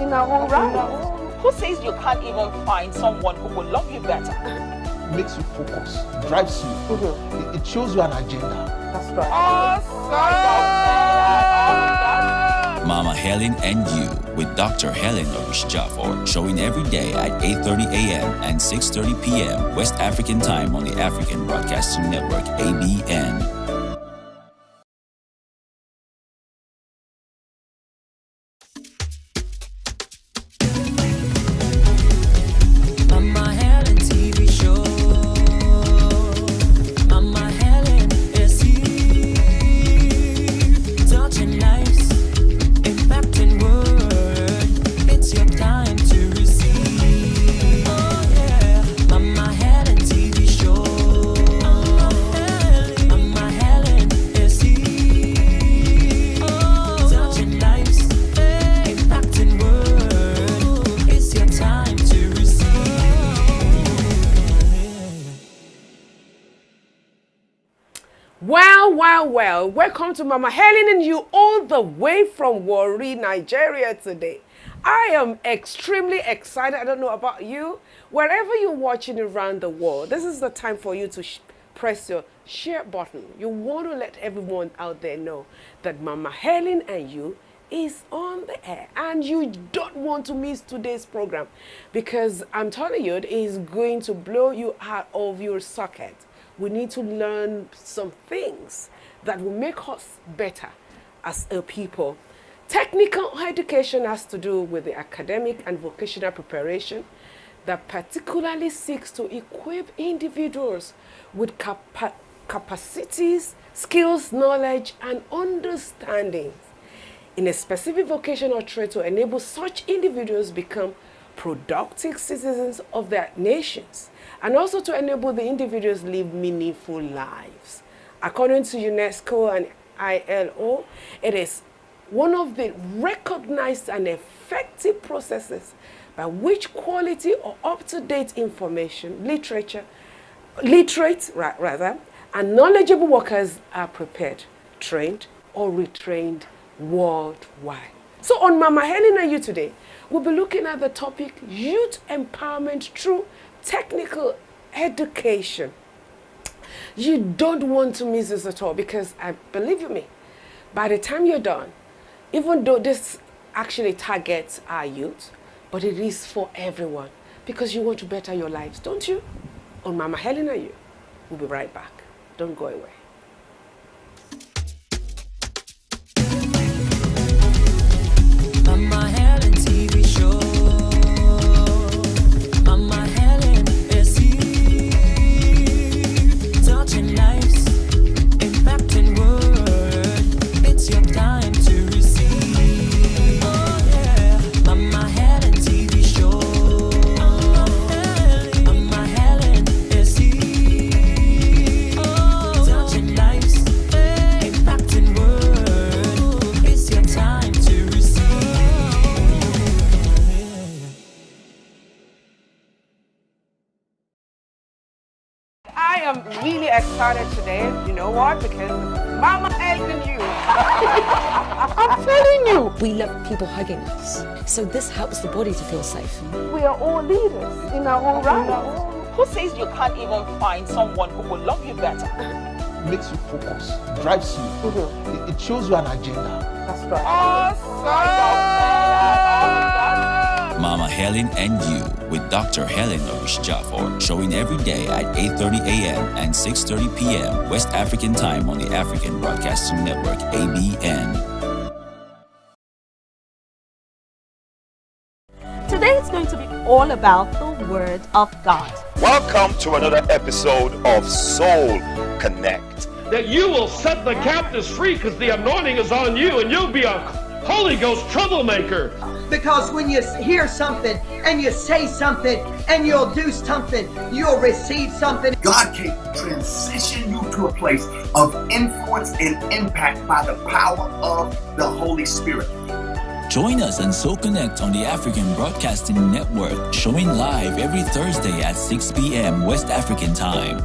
in our own right. Who says you can't even find someone who will love you better? Makes you focus, drives you. It shows you an agenda. That's right. Awesome! Mama Helen and You with Dr. Helen Jaffer, showing every day at 8:30 a.m. and 6:30 p.m. West African time on the African Broadcasting Network, ABN. Well, welcome to Mama Helen and You all the way from Warri, Nigeria today. I am extremely excited. I don't know about you. Wherever you're watching around the world, this is the time for you to press your share button. You want to let everyone out there know that Mama Helen and You is on the air, and you don't want to miss today's program, because I'm telling you, it is going to blow you out of your socket. We need to learn some things that will make us better as a people. Technical education has to do with the academic and vocational preparation that particularly seeks to equip individuals with capacities, skills, knowledge, and understanding in a specific vocation or trade to enable such individuals become productive citizens of their nations, and also to enable the individuals live meaningful lives. According to UNESCO and ILO, it is one of the recognized and effective processes by which quality or up-to-date information, literate, and knowledgeable workers are prepared, trained, or retrained worldwide. So on Mama Helen and You today, we'll be looking at the topic youth empowerment through technical education. You don't want to miss this at all, because believe you me, by the time you're done, even though this actually targets our youth, but it is for everyone, because you want to better your lives, don't you? On Mama Helen and You, we'll be right back. Don't go away. Mama Helen TV show. Mama Helen is here, touching lives, impacting world. It's your time to receive. Oh yeah, Mama Helen TV show. Mama Helen is here, touching lives, impacting world. It's your time to receive. I am really excited today. You know what? Because Mama Helen and You. I'm telling you, We love people hugging us. So this helps the body to feel safe. We are all leaders in our own right. Who says you can't even find someone who will love you better? Makes you focus, drives you. It shows you an agenda. That's right. Awesome! Mama Helen and You with Dr. Helen Jaffer, showing every day at 8:30 a.m. and 6:30 p.m. West African time on the African Broadcasting Network, ABN. Today it's going to be all about the Word of God. Welcome to another episode of Soul Connect. That you will set the captives free, because the anointing is on you, and you'll be a Holy Ghost troublemaker. Because when you hear something and you say something and you'll do something, you'll receive something. God can transition you to a place of influence and impact by the power of the Holy Spirit. Join us and So Connect on the African Broadcasting Network, showing live every Thursday at 6 p.m. West African time.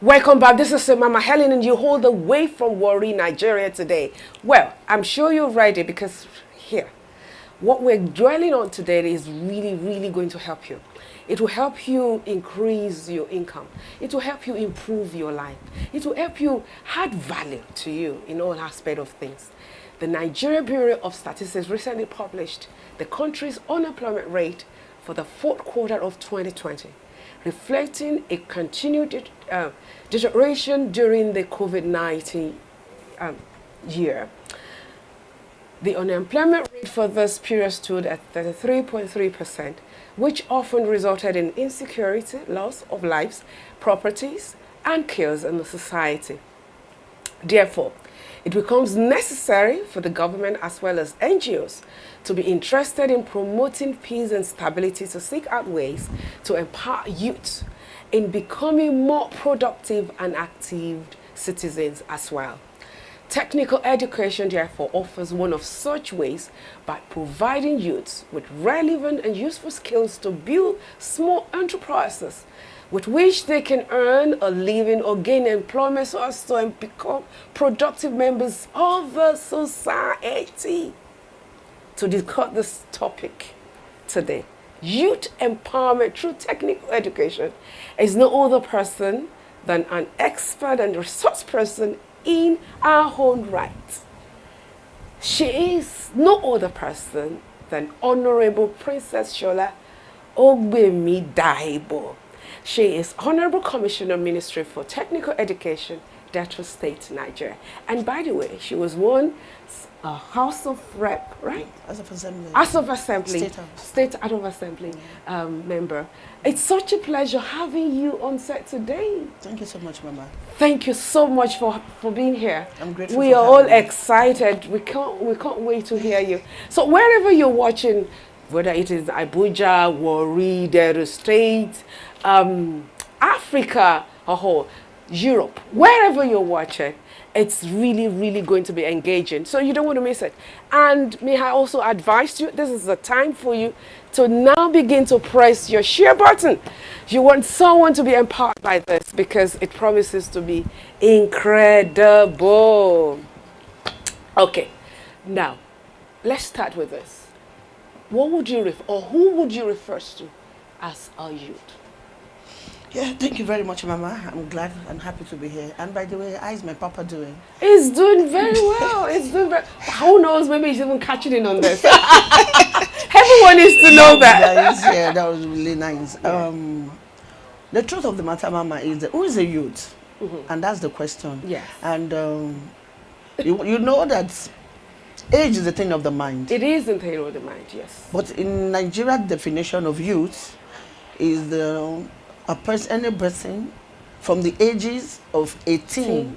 Welcome back. This is Mama Helen, and you hold the way from Warri, Nigeria today. Well, I'm sure you're ready because here, what we're dwelling on today is really, really going to help you. It will help you increase your income. It will help you improve your life. It will help you add value to you in all aspects of things. The Nigeria Bureau of Statistics recently published the country's unemployment rate for the fourth quarter of 2020, reflecting a continued deterioration during the COVID-19 year. The unemployment rate for this period stood at 33.3%, which often resulted in insecurity, loss of lives, properties, and chaos in the society. Therefore, it becomes necessary for the government as well as NGOs to be interested in promoting peace and stability, to seek out ways to empower youth in becoming more productive and active citizens as well. Technical education, therefore, offers one of such ways by providing youths with relevant and useful skills to build small enterprises with which they can earn a living or gain employment so as to become productive members of the society. To discuss this topic today, youth empowerment through technical education is no other person than an expert and resource person in our own right. She is no other person than Honorable Princess Shola Ogbemi Daibo. She is Honorable Commissioner Ministry for Technical Education, Delta State, Nigeria. And by the way, she was one House of Rep, right? House of Assembly. House of Assembly. State House of Assembly member. It's such a pleasure having you on set today. Thank you so much, Mama. Thank you so much for being here. I'm grateful. We are all excited. We can't wait to hear you. So wherever you're watching, whether it is Abuja, Warri, Delta State, Africa, or Europe, wherever you're watching, it's really, really going to be engaging. So you don't want to miss it. And may I also advise you, this is the time for you to now begin to press your share button. You want someone to be empowered by this because it promises to be incredible. Okay, now let's start with this. What would you who would you refer to as a youth? Yeah, thank you very much, Mama. I'm glad and happy to be here. And by the way, how is my papa doing? He's doing very well. He's doing very. Who knows? Maybe he's even catching in on this. Everyone needs to know that. Yeah, that was really nice. Yeah. The truth of the matter, Mama, is that who is a youth? And that's the question. Yes. And you know that age is a thing of the mind. It is a thing of the mind, yes. But in Nigeria's definition of youth is any person from the ages of 18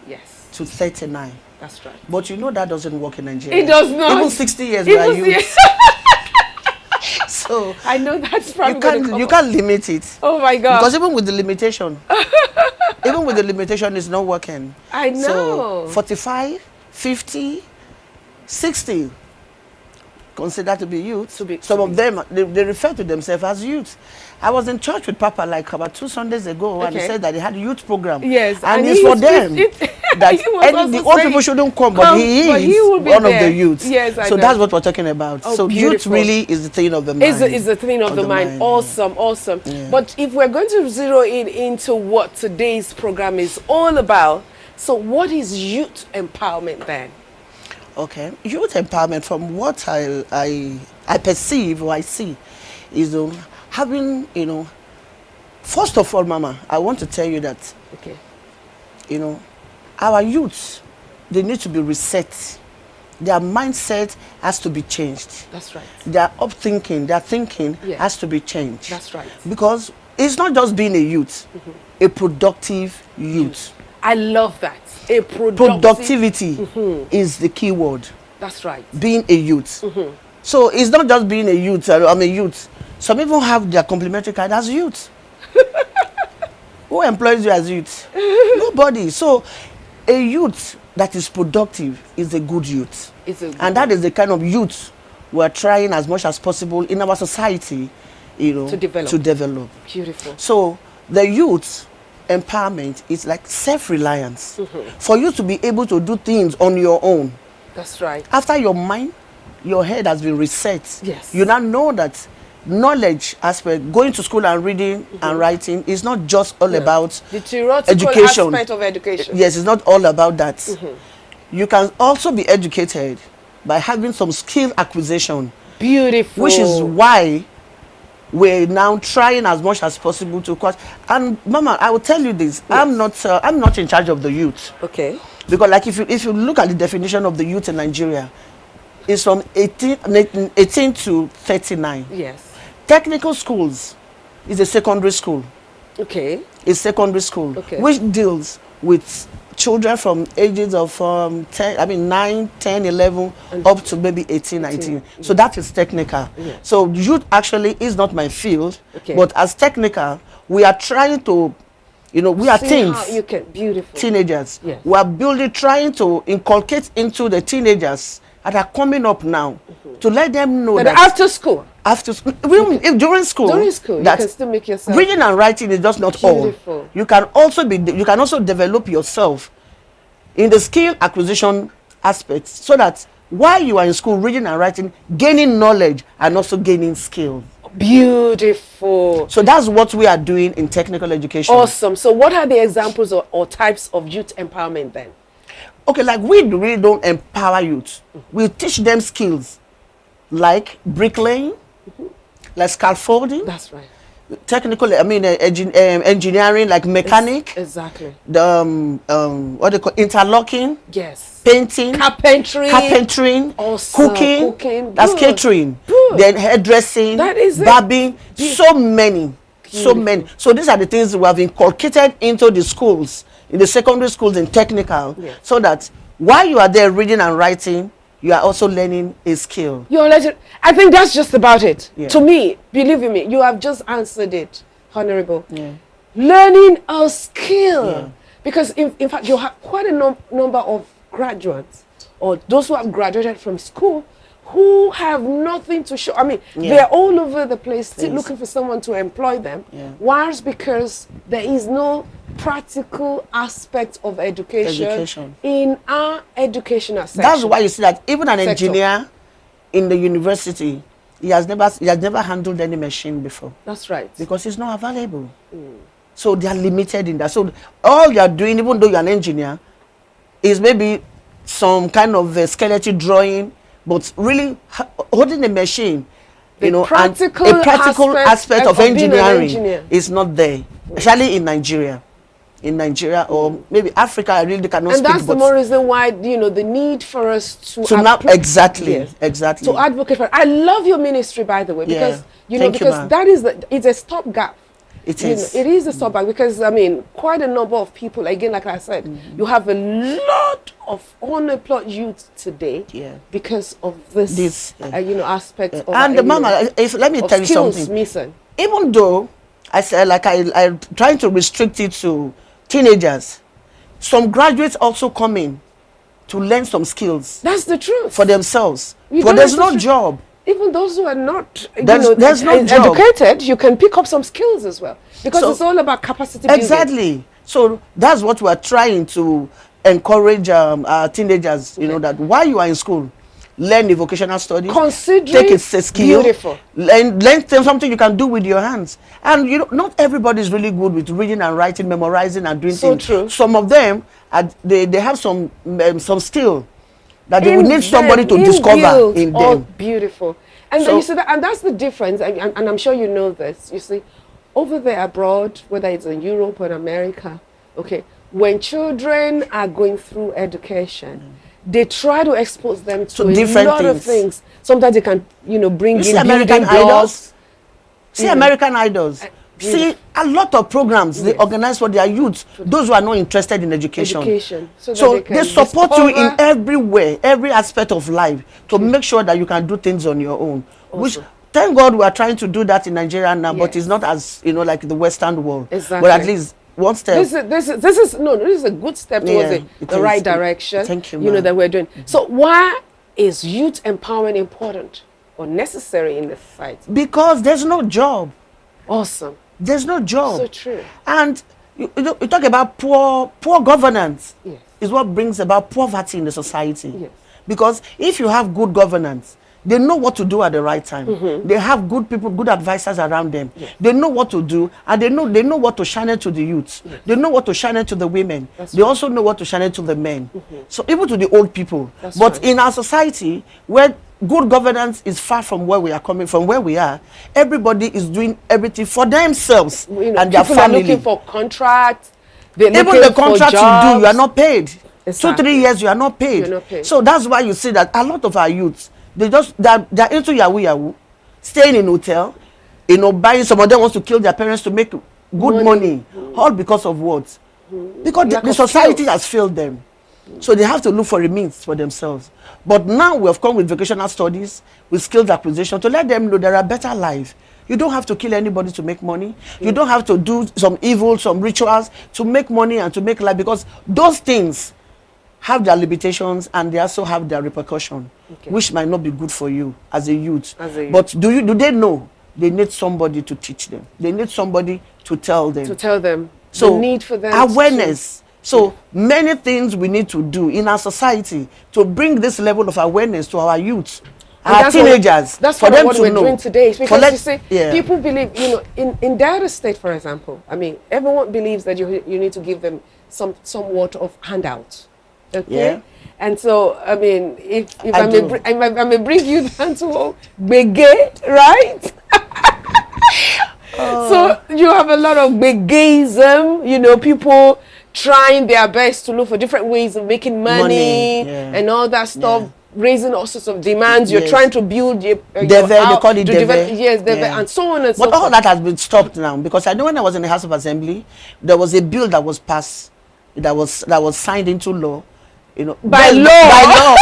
to 39. That's right. But you know that doesn't work in Nigeria. It does not. Even 60 years we are youth. So I know that's probably you can't limit it. Oh my God. Because even with the limitation, it's not working. I know. So 45, 50, 60 considered to be youth. Some of them, they refer to themselves as youth. I was in church with Papa like about 2 Sundays ago, and he said that he had a youth program. Yes, and it's for them. That the old people shouldn't come, but he is one of the youths. Yes, so that's what we're talking about. Oh, so youth really is the thing of the mind. Is the thing of the mind. Awesome, awesome. Yeah. But if we're going to zero in into what today's program is all about, so what is youth empowerment then? Okay, youth empowerment, from what I perceive or I see, is having, first of all, Mama, I want to tell you that, our youths, they need to be reset. Their mindset has to be changed. That's right. Their thinking has to be changed. That's right. Because it's not just being a youth, a productive youth. I love that. Productivity is the key word. That's right. Being a youth. So it's not just being a youth. I'm a youth. Some people have their complimentary card as youth. Who employs you as youth? Nobody. So a youth that is productive is a good youth. And that is the kind of youth we're trying as much as possible in our society, to develop. Beautiful. So the youth empowerment is like self-reliance. For you to be able to do things on your own. That's right. After your mind, your head has been reset. Yes. You now know that knowledge aspect, going to school and reading and writing is not just all about the theoretical education. aspect of education. Yes, it's not all about that. You can also be educated by having some skill acquisition. Beautiful. Which is why we're now trying as much as possible to course. And Mama, I will tell you this: I'm not in charge of the youth. Okay. Because like if you look at the definition of the youth in Nigeria, it's from 18 to 39. Yes. Technical schools is a secondary school. Okay. It's secondary school, which deals with children from ages of 9, 10, 11, up to maybe 18, 19. So that is technical. Yeah. So youth actually is not my field, Okay. but as technical, we are trying to, we are See teens, how you can, beautiful. teenagers. Yes. We are trying to inculcate into the teenagers that are coming up now to let them know But that after school. After school, if during school, you that can still make yourself reading and writing is just not beautiful. all. You can also develop yourself in the skill acquisition aspect, so that while you are in school reading and writing, gaining knowledge and also gaining skill. Beautiful. So that's what we are doing in technical education. Awesome. So what are the examples or types of youth empowerment then? Okay, like we really don't empower youth. We teach them skills like bricklaying, like scaffolding. That's right. Technical, engineering, like mechanic. Exactly. The what they call interlocking. Yes. Painting. Carpentry. Awesome. Cooking. That's Good. catering. Good. Then hairdressing. That is it. Barbing. So many. So many. So these are the things we have inculcated into the schools, in the secondary schools and technical, so that while you are there reading and writing, you are also learning a skill. I think that's just about it. Yeah. To me, believe me, you have just answered it, Honorable. Yeah. Learning a skill. Because in fact, you have quite a number of graduates or those who have graduated from school who have nothing to show. I mean, they're all over the place still looking for someone to employ them. Whilst because there is no practical aspect of education in our educational section. That's why you see that even an engineer in the university, he has never handled any machine before. That's right. Because it's not available. So they are limited in that. So all you are doing, even though you're an engineer, is maybe some kind of a skeleton drawing, but really holding a machine, and a practical aspect of engineering is not there, especially in Nigeria. In Nigeria or maybe Africa, I really cannot speak. And that's the more reason why, the need for us to now exactly to advocate for. I love your ministry, by the way, because that is it's a stopgap. It is. It is a stopgap because quite a number of people. Again, like I said, you have a lot of unemployed youth today because of this aspect of. And Mama, let me tell you something. Missing. Even though I said I'm trying to restrict it to teenagers, some graduates also come in to learn some skills. That's the truth. For themselves. But there's no job. Even those who are not there's no educated, you can pick up some skills as well. Because it's all about capacity building. Exactly. So that's what we're trying to encourage our teenagers, that while you are in school, learn the vocational studies. Take it a skill. Beautiful. Learn something you can do with your hands. And not everybody is really good with reading and writing, memorizing and doing things. True. Some of them they have some skill that they will need somebody to discover in them. Beautiful. And then you see that, and that's the difference. And I'm sure you know this. You see, over there abroad, whether it's in Europe or in America, when children are going through education, they try to expose them to a lot of things. Sometimes they can, bring in American Idols. See American Idols. See a lot of programs they organize for their youth, those who are not interested in education. So they support you in every aspect of life to make sure that you can do things on your own. Which, thank God, we are trying to do that in Nigeria now, but it's not as like the Western world. Exactly. But at least one step. This is a good step towards the right direction. Thank you, that we're doing. So why is youth empowerment important or necessary in the society? Because there's no job. Awesome. There's no job. So true. And You talk about poor governance. Yes. Is what brings about poverty in the society. Yes. Because if you have good governance, they know what to do at the right time. They have good people, good advisors around them. Yes. They know what to do, and they know what to channel to the youth. Yes. They know what to channel to the women. That's they right. also know what to channel to the men. So even to the old people. That's but right. in our society, where good governance is far from where we are coming from, where we are, everybody is doing everything for themselves and their people family. are looking for contracts. They're Even looking the for contract you do, jobs. you are not paid. Exactly. 2-3 years, you are not paid. You're not paid. So that's why you see that a lot of our youths, they're into yahoo, staying in hotel, buying. Some of them wants to kill their parents to make good money. All because of what? Because the society has failed them. So they have to look for a means for themselves. But now we have come with vocational studies, with skills acquisition, to let them know there are better lives. You don't have to kill anybody to make money. You don't have to do some evil, some rituals to make money and to make life, because those things have their limitations and they also have their repercussion, which might not be good for you as a youth. But do they know they need somebody to teach them? They need somebody to tell them. So the need for them awareness. So many things we need to do in our society to bring this level of awareness to our youth, our teenagers. That's for them what to we're know. doing today. Because you see, yeah. people believe, in Delta State, for example, I mean, everyone believes that you need to give them somewhat of handouts. Okay. Yeah. And so, I mean, if I may bring you down to Bege, right? So you have a lot of Begeism, people trying their best to look for different ways of making money and all that stuff, raising all sorts of demands. You're trying to build your they call it and so on and so forth. But all that has been stopped now, because I know when I was in the House of Assembly, there was a bill that was passed, that was signed into law. By law.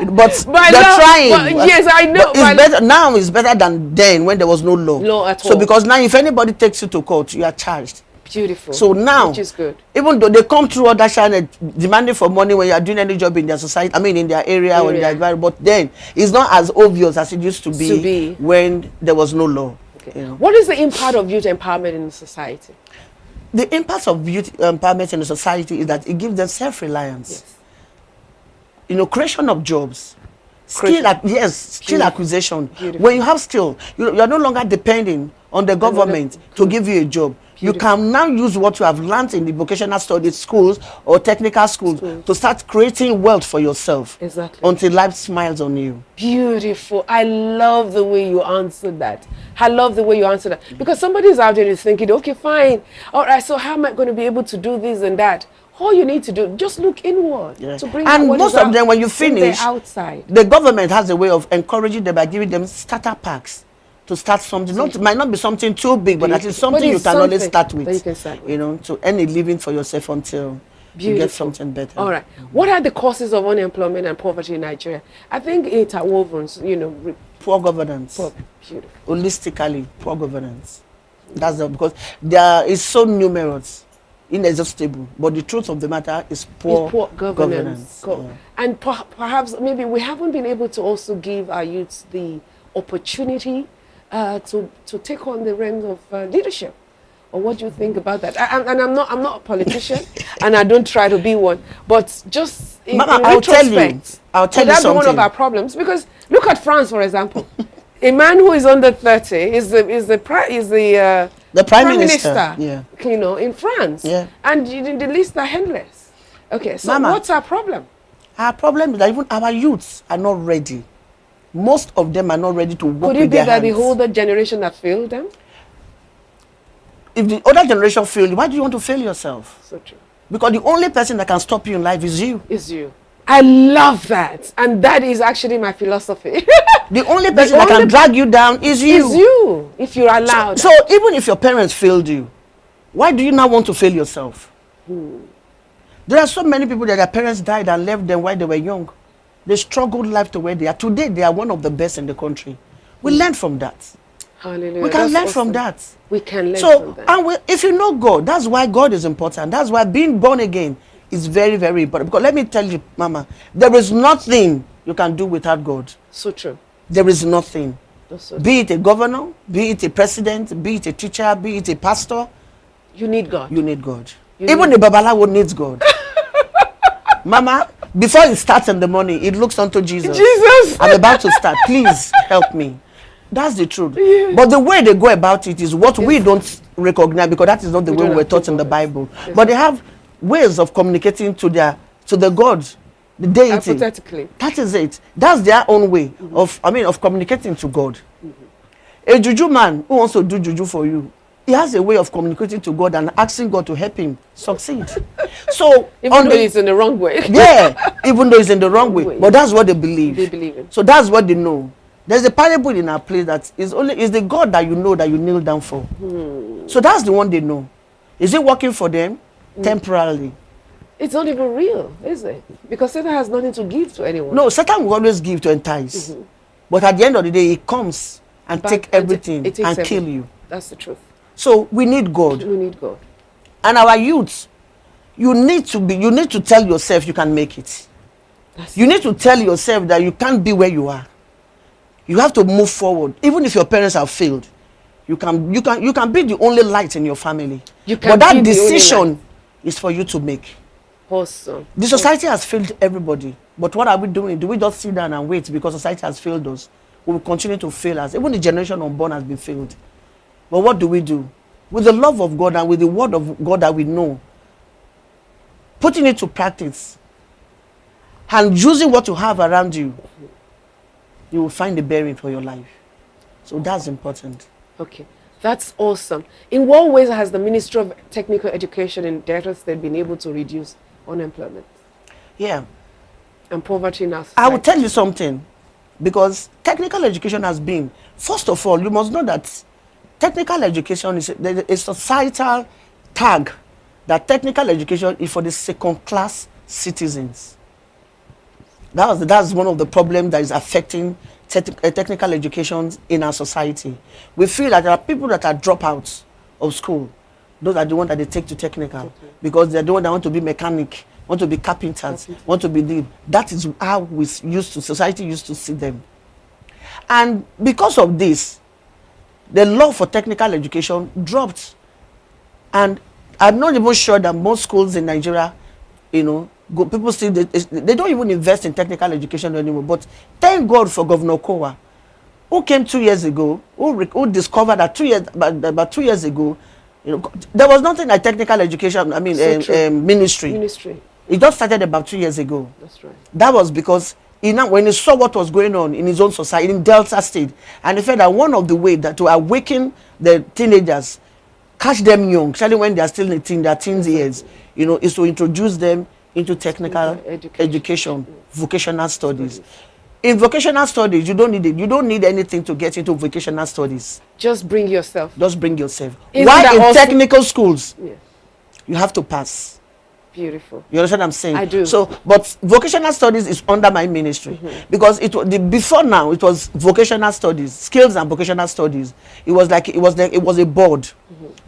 But by they're law, trying. Yes, I know. It's better now. It's better than then when there was no law. At all. So because now, if anybody takes you to court, you are charged. Beautiful. So now, which is good. Even though they come through other channel demanding for money when you are doing any job in their society, I mean in their area or in their environment, but then it's not as obvious as it used to be when there was no law. Okay. What is the impact of youth empowerment in the society? The impact of youth empowerment in the society is that it gives them self-reliance. Yes. Creation of jobs. Skill acquisition. Beautiful. When you have skill, you are no longer depending on the government to give you a job. Beautiful. You can now use what you have learned in the vocational studies schools or technical schools to start creating wealth for yourself. Exactly. Until life smiles on you. Beautiful. I love the way you answered that. Because somebody's out there is thinking, okay, fine. All right, so how am I going to be able to do this and that? All you need to do, just look inward to bring and most of them, when you finish, outside, the government has a way of encouraging them by giving them starter packs to start something. Might not be something too big, but at least something you can always start with. To earn a living for yourself until you get something better. All right. What are the causes of unemployment and poverty in Nigeria? I think interwoven, poor governance. Beautiful. Holistically, poor governance. That's because there is so numerous, inexhaustible, but the truth of the matter is poor governance. And perhaps maybe we haven't been able to also give our youths the opportunity to take on the realms of leadership. Or what do you think about that? I'm not a politician, and I don't try to be one. But just in retrospect, I'll tell you that's something. One of our problems. Because look at France, for example. A man who is under 30 is the prime minister. Yeah. In France. Yeah. And the list are endless. Okay. So what's our problem? Our problem is that even our youths are not ready. Most of them are not ready to work with their hands. Could it be that the older generation that failed them? If the older generation failed you, why do you want to fail yourself? So true. Because the only person that can stop you in life is you. Is you. I love that. And that is actually my philosophy. The only person that can drag you down is you. Is you, if you're allowed. So even if your parents failed you, why do you now want to fail yourself? There are so many people that their parents died and left them while they were young. They struggled life to where they are. Today, they are one of the best in the country. We learn from that. Hallelujah. We can learn from that. We can learn from that. And if you know God, that's why God is important. That's why being born again is very, very important. Because let me tell you, Mama, there is nothing you can do without God. So true. There is nothing. So be it a governor, be it a president, be it a teacher, be it a pastor. You need God. You need God. Even the Babalawo needs God. Mama, before it starts in the morning, it looks unto Jesus. Jesus! I'm about to start. Please help me. That's the truth. But the way they go about it is what we don't recognize, because that is not the way we were taught in the Bible. But they have ways of communicating to the God, the deity. Hypothetically. That is it. That's their own way of communicating to God. A juju man who wants to do juju for you, he has a way of communicating to God and asking God to help him succeed. So even though it's in the wrong way. Yeah, even though it's in the wrong way. But that's what they believe. They believe in. So that's what they know. There's a parable in our place that is the God that you know that you kneel down for. So that's the one they know. Is it working for them? Temporarily. It's not even real, is it? Because Satan has nothing to give to anyone. No, Satan will always give to entice. But at the end of the day, he comes and take everything and kill you. That's the truth. So we need God. We need God. And our youth, you need to tell yourself you can make it. You need to tell yourself that you can't be where you are. You have to move forward. Even if your parents have failed, you can be the only light in your family. But that decision is for you to make. Awesome. The society has failed everybody. But what are we doing? Do we just sit down and wait because society has failed us? We will continue to fail us. Even the generation unborn has been failed. But what do? With the love of God and with the word of God that we know, putting it to practice and using what you have around you, you will find the bearing for your life. So that's important. Okay, that's awesome. In what ways has the Ministry of Technical Education in Delta State been able to reduce unemployment? Yeah. And poverty in our society? I will tell you something. Because technical education has been, first of all, you must know that technical education is a societal tag that technical education is for the second-class citizens. That's one of the problems that is affecting technical education in our society. We feel that there are people that are dropouts of school. Those are the ones that they take to technical because they're the ones that want to be mechanic, want to be carpenters, want to be the. That is how society used to see them. And because of this, the law for technical education dropped. And I'm not even sure that most schools in Nigeria, people still, they don't even invest in technical education anymore. But thank God for Governor Kowa, who came 2 years ago, who discovered that about 2 years ago, there was nothing like technical education, ministry. It just started about 2 years ago. That's right. That was because when he saw what was going on in his own society, in Delta State, and he felt that one of the ways that to awaken the teenagers, catch them young, especially when they are still in their teens years, is to introduce them into technical education, vocational studies. In vocational studies, you don't need anything to get into vocational studies. Just bring yourself. Why in technical schools? Yes. You have to pass. Beautiful. You understand what I'm saying? I do. So, but vocational studies is under my ministry because before now it was vocational studies, skills and vocational studies. It was a board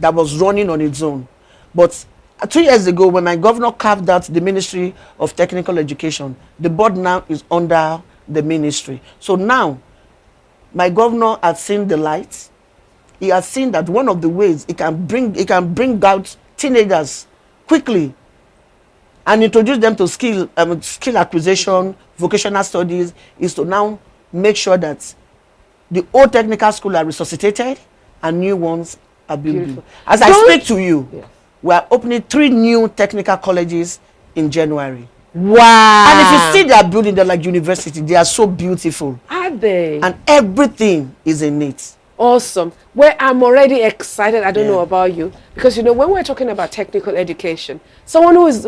that was running on its own. But 2 years ago, when my governor carved out the Ministry of Technical Education, the board now is under the ministry. So now, my governor has seen the light. He has seen that one of the ways it can bring out teenagers quickly and introduce them to skill acquisition, vocational studies, is to now make sure that the old technical schools are resuscitated and new ones are built. As I speak to you, we are opening 3 new technical colleges in January. Wow. And if you see their building, they're like university. They are so beautiful. Are they? And everything is in it. Awesome. Well, I'm already excited. I don't know about you, because when we're talking about technical education, someone who has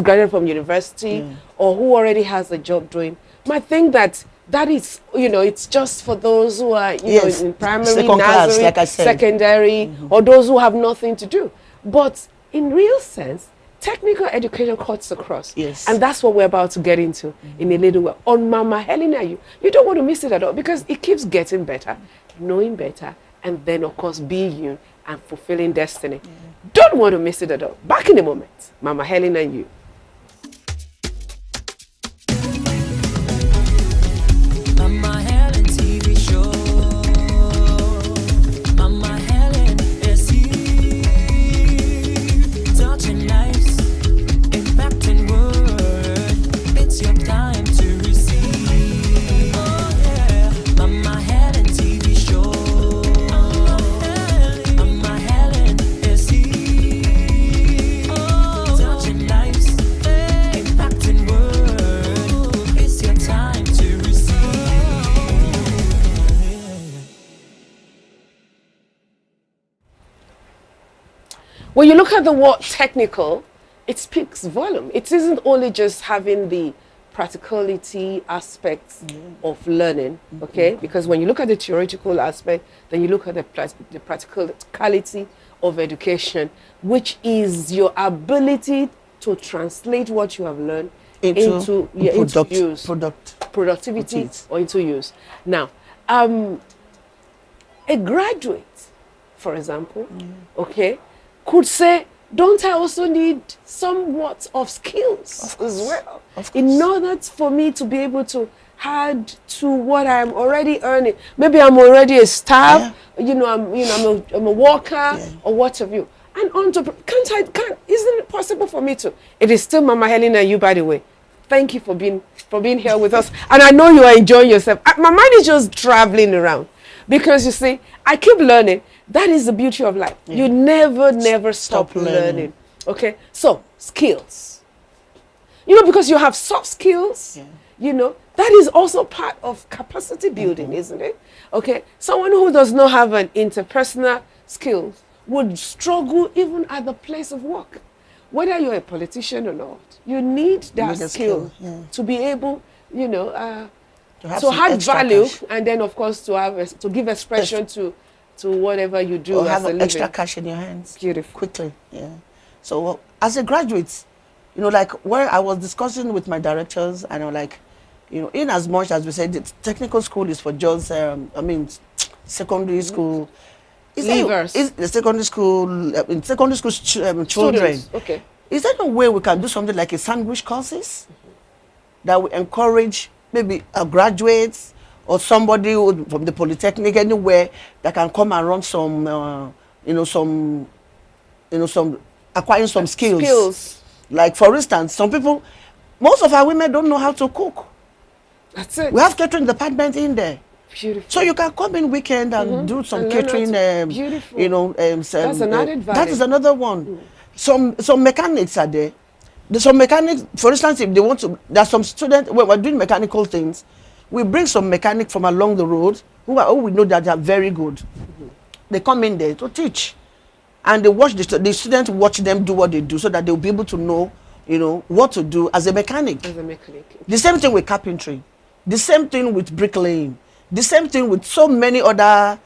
graduated from university or who already has a job doing, might think that is it's just for those who are in primary, nursery, like I said, secondary, or those who have nothing to do. But in real sense, technical education cuts across. Yes. And that's what we're about to get into in a little while. On Mama Helen, you don't want to miss it at all, because it keeps getting better, knowing better, and then, of course, being you and fulfilling destiny. Don't want to miss it at all. Back in a moment, Mama Helen and you. Mama Helen TV show. Mama Helen is here. when you look at the word technical, it speaks volume. It isn't only just having the practicality aspects of learning, okay? Because when you look at the theoretical aspect, then you look at the practicality of education, which is your ability to translate what you have learned into use, productivity, or into use. Now, a graduate, for example, okay, could say, don't I also need somewhat of skills as well in order for me to be able to add to what I'm already earning? Maybe I'm already a staff, I'm a worker or what have you. And isn't it possible for me to? It is still Mama Helen and you, by the way. Thank you for being here with us. And I know you are enjoying yourself. My mind is just traveling around. Because you see, I keep learning. That is the beauty of life. You never stop learning. Okay? So, skills. Because you have soft skills, that is also part of capacity building, isn't it? Okay? Someone who does not have an interpersonal skills would struggle even at the place of work. Whether you're a politician or not, you need that skill to be able, to have value, and then of course to give expression to whatever you do. Or as have a extra living. cash in your hands. Beautiful. Quickly. Yeah. So as a graduate, like where I was discussing with my directors, and I'm like, in as much as we said the technical school is for just, secondary school. Is the secondary school children? Okay. Is there no way we can do something like a sandwich courses that will encourage maybe a graduates or somebody from the polytechnic anywhere that can come and run some acquiring some skills. Like for instance, most of our women don't know how to cook. That's it. We have catering department in there. Beautiful. So you can come in weekend and do some catering. Beautiful. That's an added value. That is another one. Some mechanics are there. There's some mechanics, for instance, if they want to, there's some students, when we're doing mechanical things, we bring some mechanic from along the road who we know that they are very good. They come in there to teach. And they watch the students watch them do what they do so that they'll be able to know, what to do as a mechanic. The same thing with carpentry. The same thing with bricklaying. The same thing with so many other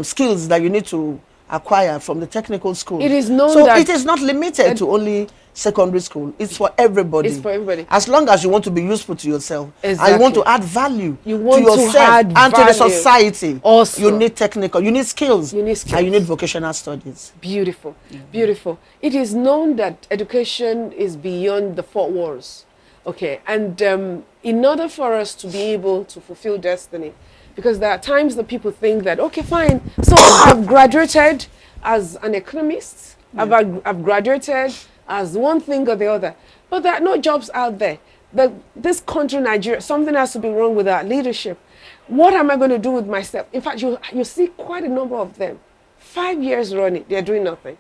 skills that you need to acquire from the technical school. It is known so that it is not limited to only secondary school. It's for everybody. It's for everybody. As long as you want to be useful to yourself. Exactly. And you want to add value to yourself and to the society. Also. You need technical, you need skills. You need skills. And you need vocational studies. Beautiful. Beautiful. It is known that education is beyond the four walls. Okay. And in order for us to be able to fulfill destiny, because there are times that people think that, okay, fine, so I've graduated as an economist, I've graduated as one thing or the other, but there are no jobs out there. This country, Nigeria, something has to be wrong with our leadership. What am I going to do with myself? In fact, you see quite a number of them. 5 years running, they're doing nothing.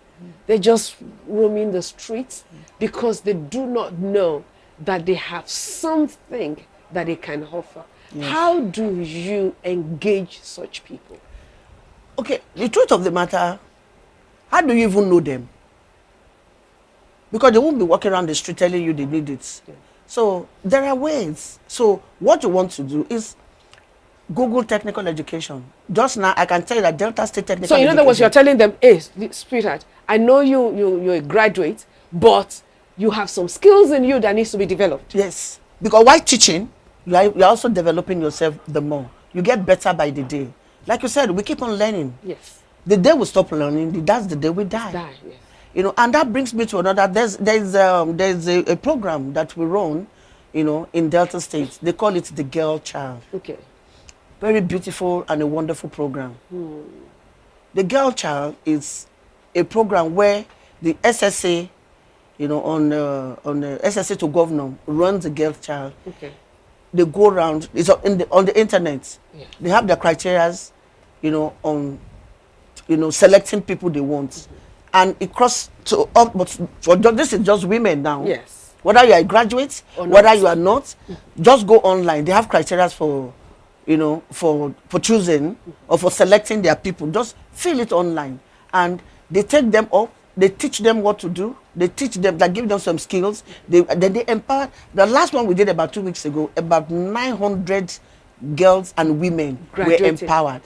They're just roaming the streets because they do not know that they have something that they can offer. Yes. How do you engage such people? Okay, the truth of the matter, how do you even know them? Because they won't be walking around the street telling you they need it. Yeah. So there are ways. So what you want to do is Google technical education. Just now, I can tell you that Delta State Technical Education. So in other words, you're telling them, hey, sweetheart, I know you're a graduate, but you have some skills in you that needs to be developed. Yes. Because while teaching, you're also developing yourself the more. You get better by the day. Like you said, we keep on learning. Yes. The day we stop learning, that's the day we die. Yes. And that brings me to another. There's a program that we run, in Delta State. They call it the Girl Child. Okay. Very beautiful and a wonderful program. The Girl Child is a program where the SSA, on the SSA to governor runs the Girl Child. Okay. They go around. It's on the internet. Yeah. They have their criterias, on, selecting people they want, and it crosses to up. But this is just women now. Yes. Whether you are a graduate, or whether you are not, just go online. They have criterias for, for choosing or for selecting their people. Just fill it online, and they take them up They teach them what to do. They teach them, they give them some skills. Then they empower. The last one we did about 2 weeks ago, about 900 girls and women were empowered.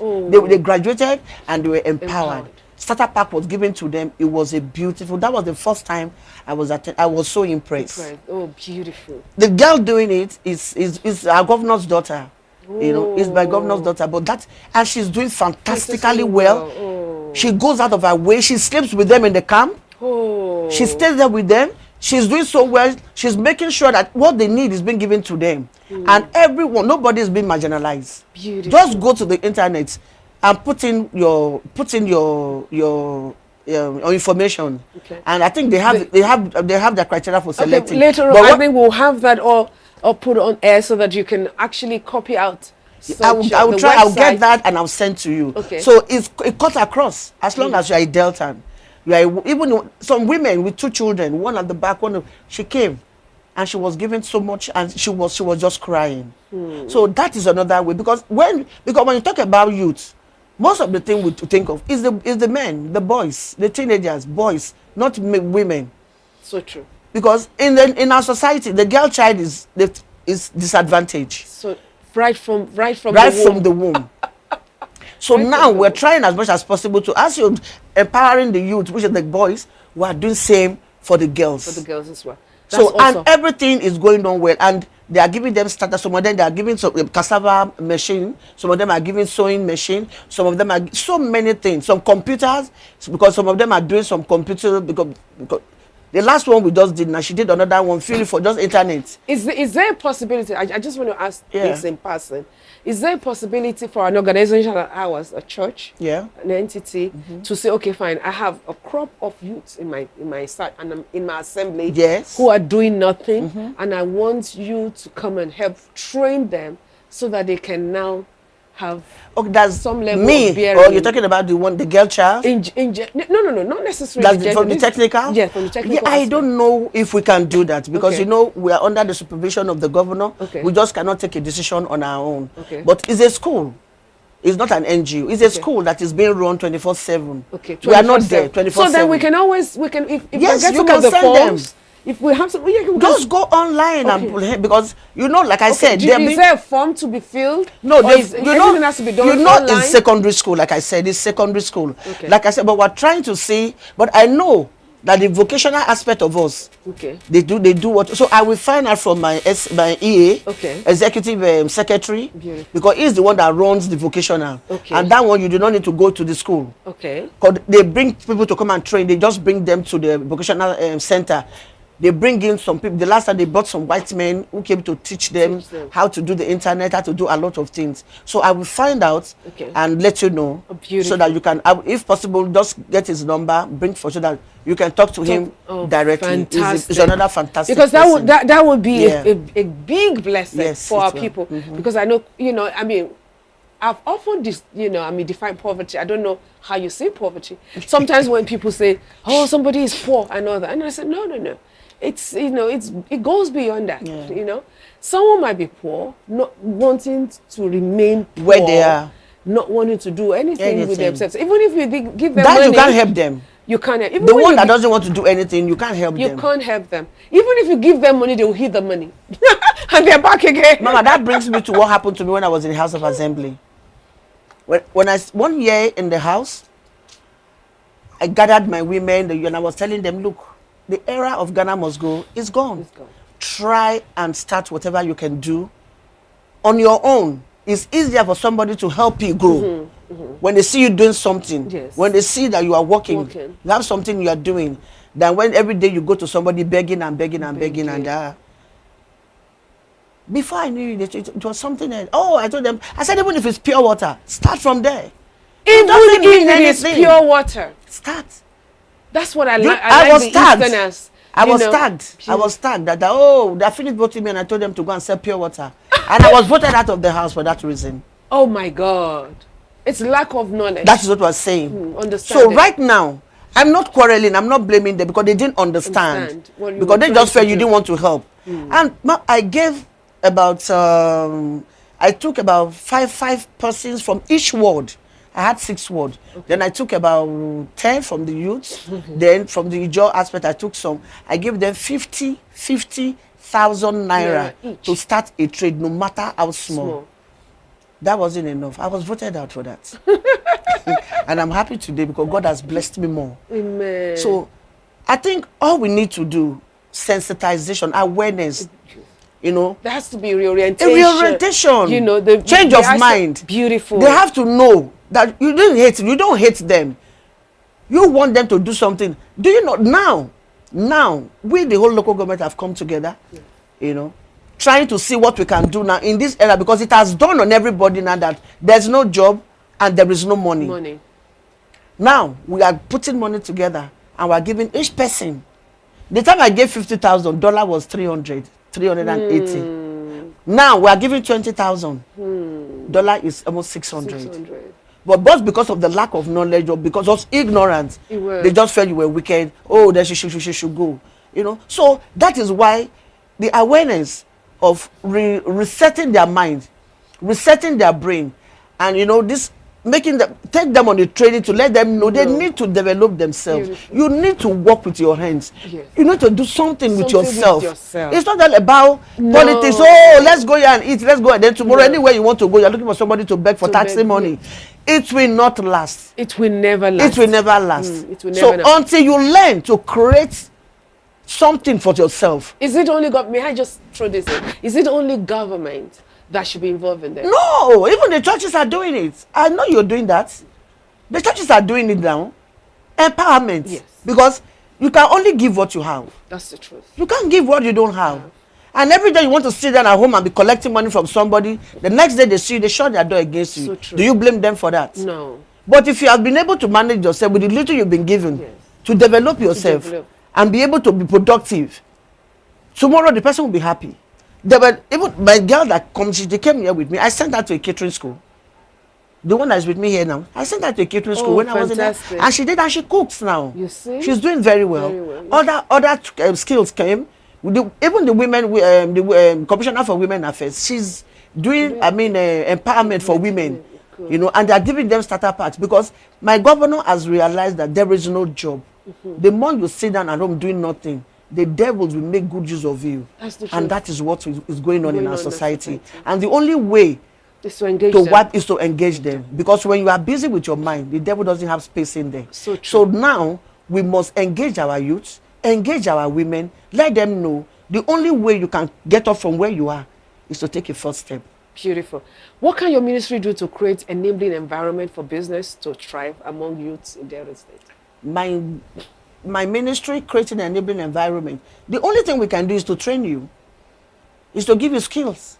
They graduated and they were empowered. Starter pack was given to them. It was a beautiful. That was the first time I was so impressed. Oh, beautiful. The girl doing it is our governor's daughter. You know, is my governor's daughter. But and she's doing fantastically well. She goes out of her way. She sleeps with them in the camp. She stays there with them. She's doing so well. She's making sure that what they need is being given to them. And everyone, nobody is being marginalized. Beautiful. Just go to the internet and put in your information. And I think they have the criteria for selecting. Later on, I think we'll have that all put on air so that you can actually copy out. I will try. I'll get that and I'll send to you. So it cuts across as long as you are a Deltan. Even some women with 2 children, one at the back, she came and she was given so much and she was just crying. So that is another way, because when you talk about youth, most of the thing we think of is the men, the boys, the teenagers, boys, not women. So true. Because in our society, the girl child is disadvantaged. So right from the womb. So now we're trying as much as possible to, as you're empowering the youth, which is the boys, we are doing same for the girls. For the girls as well. And everything is going on well, and they are giving them starters. Some of them they are giving some cassava machine. Some of them are giving sewing machine. Some of them are so many things. Some computers, because some of them are doing some computer because the last one we just did, now she did another one purely for just internet. Is there a possibility? I just want to ask this in person. Is there a possibility for an organization like ours, a church, an entity, to say, okay, fine, I have a crop of youths in my site and in my assembly who are doing nothing, and I want you to come and help train them so that they can now have some level of bearing. Or you're talking about the girl child? No, not necessarily. That's from the technical? Yeah, from the technical. I don't know if we can do that, because we are under the supervision of the governor. We just cannot take a decision on our own. But it's a school. It's not an NGO. It's a school that is being run 24/7. We are not there 24/7. So then we can if yes, you can send them. If we have some, just go online and because like I said, is there a form to be filled? No, everything has to be done online? In secondary school, like I said, it's secondary school. Like I said, but we're trying to see. But I know that the vocational aspect of us, they do what. So I will find out from my EA, executive secretary, because he's the one that runs the vocational, and that one you do not need to go to the school. Because they bring people to come and train. They just bring them to the vocational center. They bring in some people. The last time they brought some white men who came to teach them how to do the internet, how to do a lot of things. So I will find out and let you know, so that you can, if possible, just get his number, bring for so that you can talk to him directly. It's another fantastic. Because that would be a big blessing for our people. Because I know, I've often defined poverty. I don't know how you see poverty. Sometimes when people say, "Oh, somebody is poor," I know that, and I said, "No. It goes beyond that." Someone might be poor, not wanting to remain poor, where they are, not wanting to do anything with themselves. Even if you give them that money, you can't help them. You can't. Even the one that doesn't want to do anything, you can't help them. You can't help them. Even if you give them money, they will hit the money, and they're back again. Mama, that brings me to what happened to me when I was in the House of Assembly. When I 1 year in the house, I gathered my women and I was telling them, look, the era of Ghana must go is gone. Try and start whatever you can do on your own. It's easier for somebody to help you grow. When they see you doing something, when they see that you are working, you have something you are doing, than when every day you go to somebody begging and before I knew it was something else. I told them, I said, even if it's pure water, start from there. Even if it is pure water, start. That's what I was tagged. I was tagged that they finished voting me, and I told them to go and sell pure water, and I was voted out of the house for that reason. Oh my God, it's lack of knowledge. That is what I was saying. So right now, I'm not quarreling. I'm not blaming them because they didn't understand. Because they just felt you didn't want to help. And I gave about I took about five persons from each ward I had 6 wards. Then I took about 10 from the youth. Then from the Ijo aspect, I took some. I gave them 50,000 naira to start a trade, no matter how small. That wasn't enough. I was voted out for that. And I'm happy today because God has blessed me more. Amen. So I think all we need to do, sensitization, awareness, you know. There has to be reorientation. A reorientation. You know, the change of mind. Beautiful. They have to know that you don't hate them. You want them to do something. Do you know now we, the whole local government, have come together, you know, trying to see what we can do now in this era, because it has dawned on everybody now that there's no job and there is no money. Now we are putting money together and we are giving each person. The time I gave $50,000 was 380. Now we are giving 20,000. Dollar is almost 600. But because of the lack of knowledge or because of ignorance, they just felt you were wicked. Oh, then she should go. You know. So that is why the awareness of resetting their mind, resetting their brain, and you know, this take them on the training to let them know they need to develop themselves. Beautiful. You need to work with your hands. Yes. You need to do something with yourself. It's not all about politics. Oh, let's go here and eat. Let's go. And then tomorrow, anywhere you want to go, you're looking for somebody to beg for taxi money. It will not last. It will never last. It will never last. Until you learn to create something for yourself. Is it only may I just throw this in? Is it only government that should be involved in that? No, even the churches are doing it. I know you're doing that. The churches are doing it now. Empowerment. Yes. Because you can only give what you have. That's the truth. You can't give what you don't have. And every day you want to sit down at home and be collecting money from somebody. The next day they see you, they shut their door against you. So true. Do you blame them for that? No. But if you have been able to manage yourself with the little you've been given, to develop yourself and be able to be productive, tomorrow the person will be happy. There were even my girl that they came here with me. I sent her to a catering school. The one that's with me here now. I sent her to a catering school when I was in there. And she did, and she cooks now. You see? She's doing very well. Other skills came. Even the women, the Commissioner for Women Affairs, she's doing, empowerment for women. You know, and they're giving them starter packs because my governor has realized that there is no job. The more you sit down at home doing nothing, the devils will make good use of you. And that is what is going on in our society. And the only way to engage them. Because when you are busy with your mind, the devil doesn't have space in there. So now we must engage our youth, engage our women, let them know the only way you can get up from where you are is to take a first step. Beautiful. What can your ministry do to create an enabling environment for business to thrive among youths in Delta State? My ministry, creating an enabling environment. The only thing we can do is to train you, is to give you skills.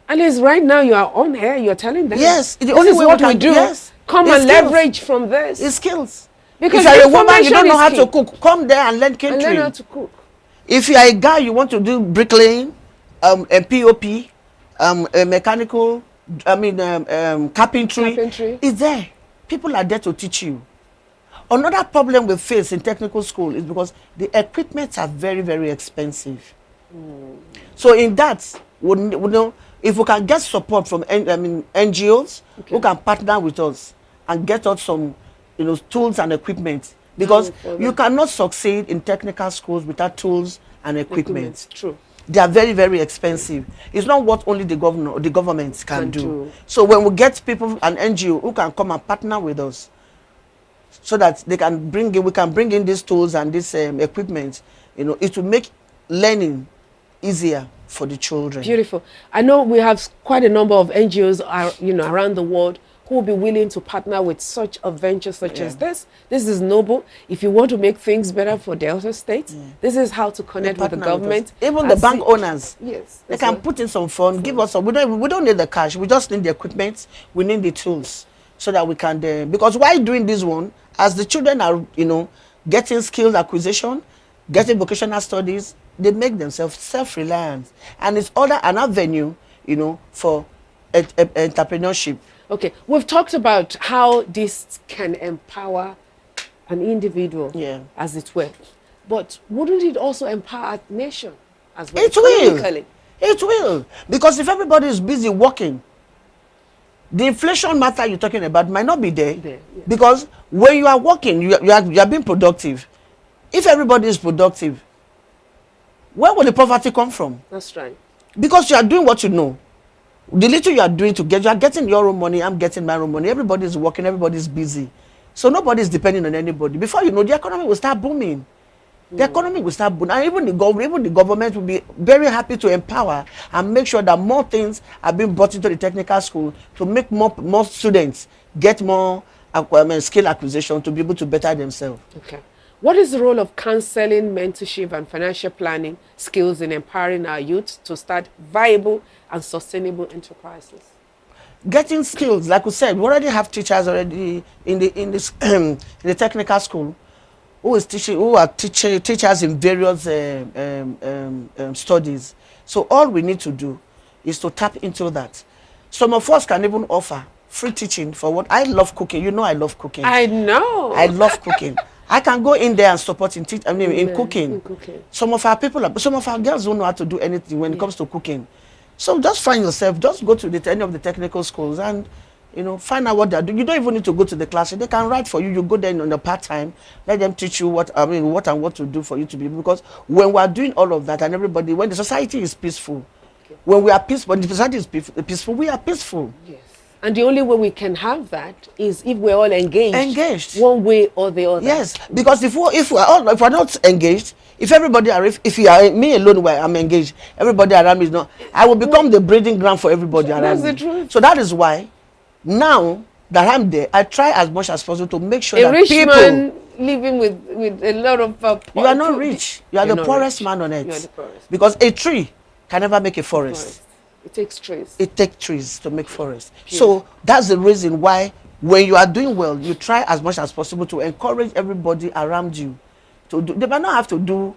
And it's right now you are on air, you're telling them. Yes, the only way what we do. Yes, come and leverage from this. It's skills. Because if you're a woman, you don't know how to cook, come there and learn catering. And learn how to cook. If you're a guy, you want to do bricklaying, and POP, mechanical, carpentry. It's there. People are there to teach you. Another problem we face in technical school is because the equipment are very, very expensive. So in that, we know, if we can get support from NGOs who can partner with us and get us some tools and equipment, because you cannot succeed in technical schools without tools and equipment. True. They are very, very expensive. It's not what only the government can do. So when we get people and NGO who can come and partner with us, so that they can we can bring in these tools and this equipment, it will make learning easier for the children. Beautiful. I know we have quite a number of NGOs around the world who will be willing to partner with such a venture such as this. This is noble. If you want to make things better for Delta State, this is how to connect with the government. Even the bank owners, they can put in some funds, give us some. We don't need the cash. We just need the equipment. We need the tools so that we can. Because while doing this one, as the children are, getting skills acquisition, getting vocational studies, they make themselves self-reliant, and it's an avenue, for entrepreneurship. Okay, we've talked about how this can empower an individual, as it were. But wouldn't it also empower a nation as well? It will. It will. Because if everybody is busy working, The inflation matter you're talking about might not be there. Because when you are working, you are being productive. If everybody is productive, where will the poverty come from? That's right. Because you are doing what you know. The little you are doing to get, you are getting your own money, I'm getting my own money. Everybody is working, everybody is busy. So nobody is depending on anybody. Before you know, the economy will start booming. The economy will start booming. And even the government will be very happy to empower and make sure that more things are being brought into the technical school to make more students get more skill acquisition to be able to better themselves. Okay. What is the role of counseling, mentorship, and financial planning skills in empowering our youth to start viable and sustainable enterprises? Getting skills, like we said, we already have teachers already in the technical school who are teachers in various studies. So all we need to do is to tap into that. Some of us can even offer free teaching for what I love cooking. You know I love cooking. I know. I love cooking. I can go in there and support in cooking. Some of our girls don't know how to do anything when it comes to cooking. So just find yourself, just go to any of the technical schools and find out what they're doing. You don't even need to go to the class. They can write for you. You go there on the part-time, let them teach you what to do for you to be. Because when we are doing all of that and everybody, when the society is peaceful, when we are peaceful, when the society is peaceful, we are peaceful. Yes. And the only way we can have that is if we're all engaged. Engaged. One way or the other. Yes. Because if we're not engaged, if everybody are, if you are me alone where I'm engaged, everybody around me is not, I will become the breeding ground for everybody around me. That's the truth. So that is why now that I'm there, I try as much as possible to make sure that rich people man living with a lot of you are not rich. You are the poorest man on earth. You are the poorest. Because a tree can never make a forest. It takes trees. It takes trees to make forest. So that's the reason why when you are doing well, you try as much as possible to encourage everybody around you to do. They might not have to do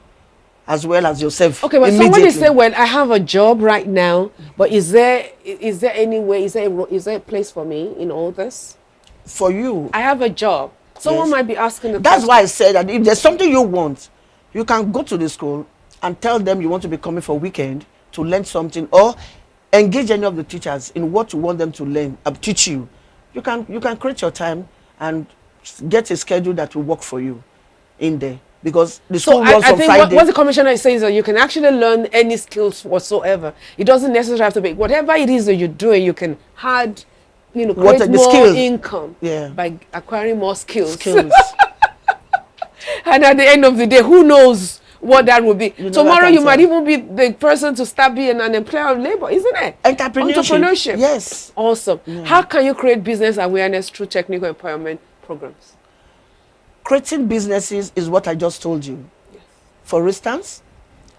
as well as yourself. Okay, but somebody say, well, I have a job right now, but is there any way, is there a place for me in all this? For you? I have a job. Someone might be asking the That's why I said that if there's something you want, you can go to the school and tell them you want to be coming for a weekend to learn something, or engage any of the teachers in what you want them to learn, teach you. You can create your time and get a schedule that will work for you in there. Because the school runs on Friday. What the commissioner is saying is that you can actually learn any skills whatsoever. It doesn't necessarily have to be whatever it is that you're doing. You can add, create more income by acquiring more skills. And at the end of the day, who knows what that will be? Tomorrow you might even be the person to start being an employer of labor, isn't it? Entrepreneurship. Yes. Awesome. Yeah. How can you create business awareness through technical empowerment programs? Creating businesses is what I just told you. Yes. For instance,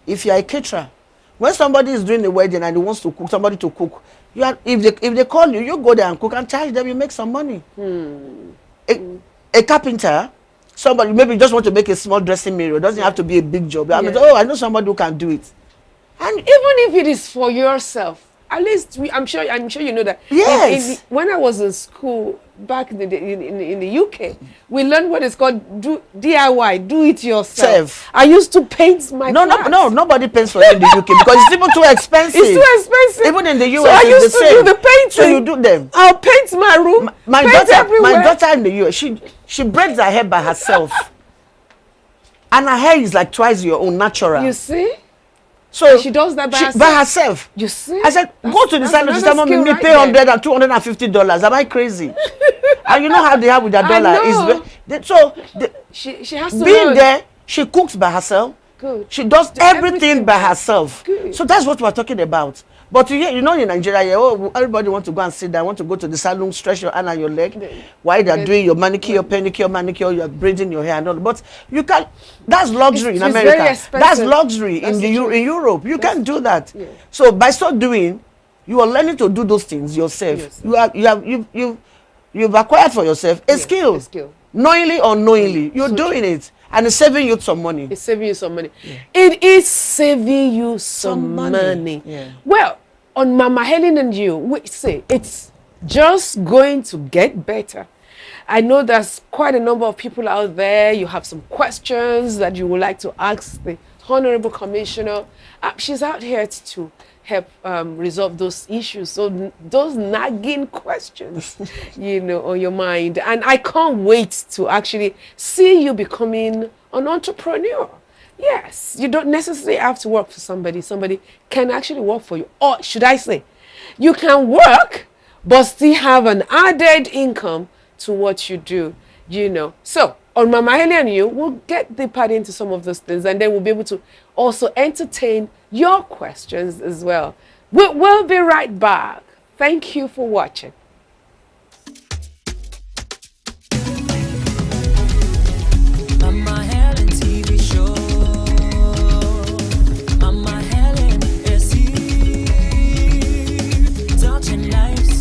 if you are a caterer, when somebody is doing a wedding and he wants to cook, somebody to cook, if they call you, you go there and cook and charge them, you make some money. A carpenter, somebody maybe just want to make a small dressing mirror, doesn't have to be a big job. I mean, I know somebody who can do it. And even if it is for yourself, at least I'm sure you know that. Yes. When I was in school back in the UK, we learned what is called DIY, do it yourself. I used to paint my flats. No, nobody paints for you in the UK because it's even too expensive. It's too expensive. Even in the US, so I used it's the to same. do the painting. So you do them. I'll paint my room. My daughter in the US, she braids her hair by herself, and her hair is like twice your own natural. You see. So she does that by herself. You see? I said, go to the salon. She said, "Mommy, me pay $100 and $250. Am I crazy?" And you know how they have with their dollar is. So she has to being there. She cooks by herself. Good. She does everything by herself. Good. So that's what we're talking about. But you know, in Nigeria, everybody wants to go and sit down, want to go to the salon, stretch your hand and your leg, while they're doing your manicure, pedicure, you're braiding your hair and all. But you can't. That's luxury in America. Very expensive. That's luxury in Europe. You can't do that. Yeah. So by so doing, you are learning to do those things yourself. You've acquired for yourself a skill. Knowingly or unknowingly, you're doing it. And it's saving you some money. It's saving you some money. Yeah. It is saving you some money. Yeah. Well, on Mama Helen and you, we say it's just going to get better. I know there's quite a number of people out there. You have some questions that you would like to ask the Honorable Commissioner, she's out here to help resolve those issues. So those nagging questions, on your mind. And I can't wait to actually see you becoming an entrepreneur. Yes, you don't necessarily have to work for somebody. Somebody can actually work for you. Or should I say, you can work, but still have an added income to what you do, So on Mama Helen and you, we'll get deeper into some of those things, and then we'll be able to also entertain your questions as well. We'll be right back. Thank you for watching. Mama Helen TV show. Mama Helen is here. Touching lives,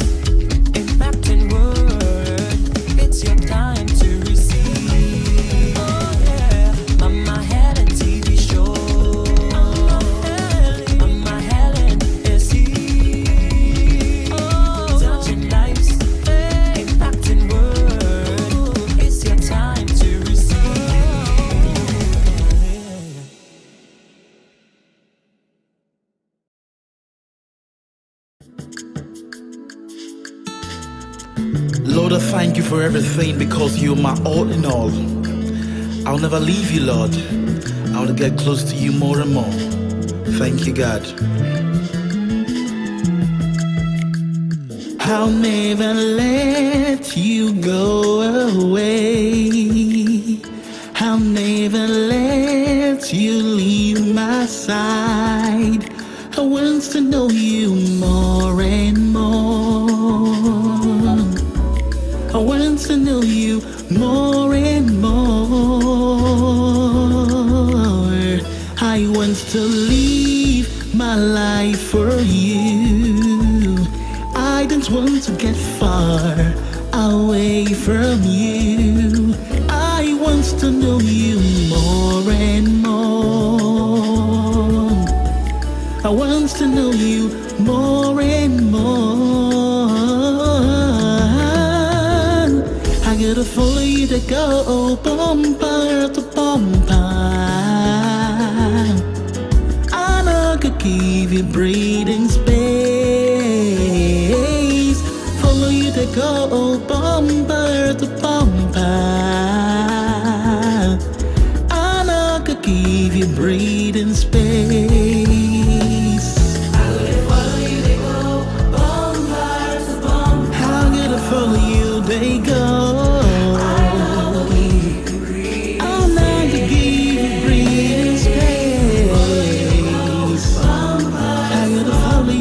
impacting world. It's your time to receive. Oh yeah, Mama Helen TV show. Mama Helen is here. Oh, touching lives, impacting world. It's your time to receive. Lord, I thank you for everything because you're my all in all. I'll never leave you, Lord. I'll get close to you more and more. Thank you, God. I'll never let you go away. I'll never let you leave my side. I want to know you more and more. I want to know you more and more. I want to live my life for you. I don't want to get far away from you. I want to know you more and more. I want to know you more and more. I gotta follow you to go bumper to bumper. I know I could give you breathing space. Follow you to go bumper to bumper. I know I could give you breathing space. I'm gonna follow you to go bumper to bumper. I'm gonna follow you they go. I'm not to give you breathing space. I'm gonna follow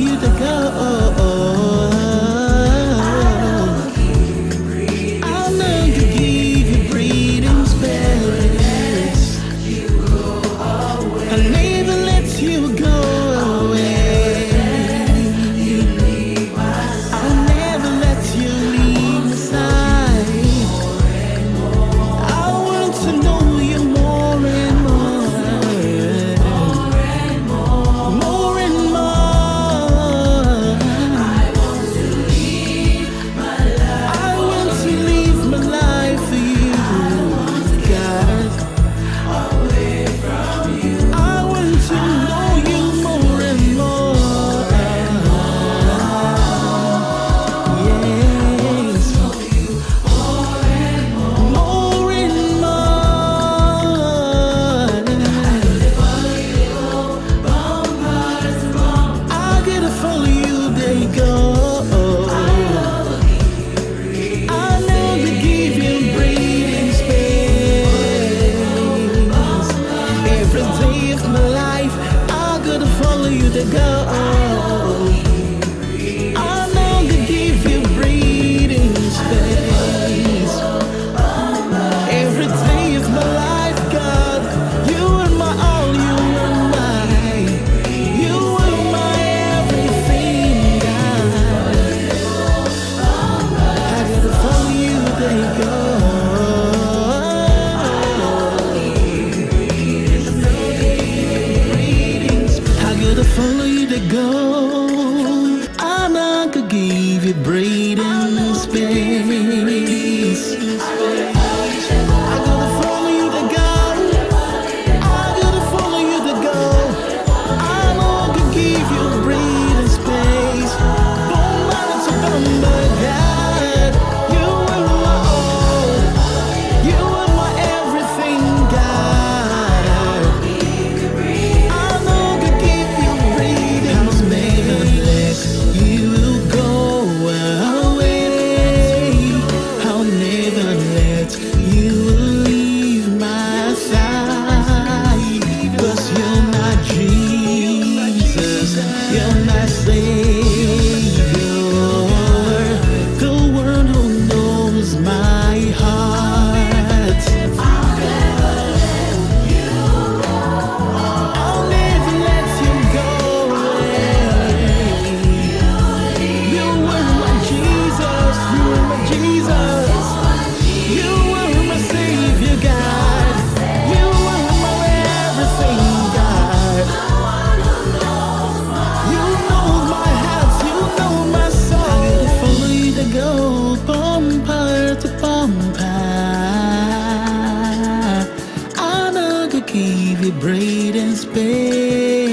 space.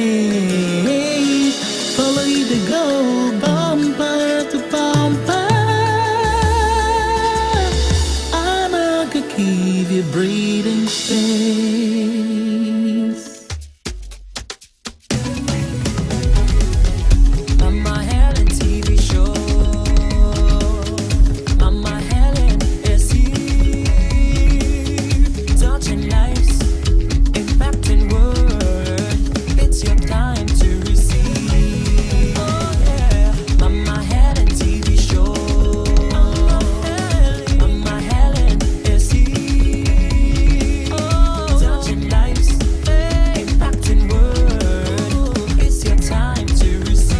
Follow you to go bumper to bumper. I'm gonna give you breathing space. Mama Helen TV show. Mama Helen is here, touching lives, impacting world. It's your time to receive. Oh yeah, Mama Helen TV show. Mama Helen is here, touching lives, impacting world. It's your time to receive.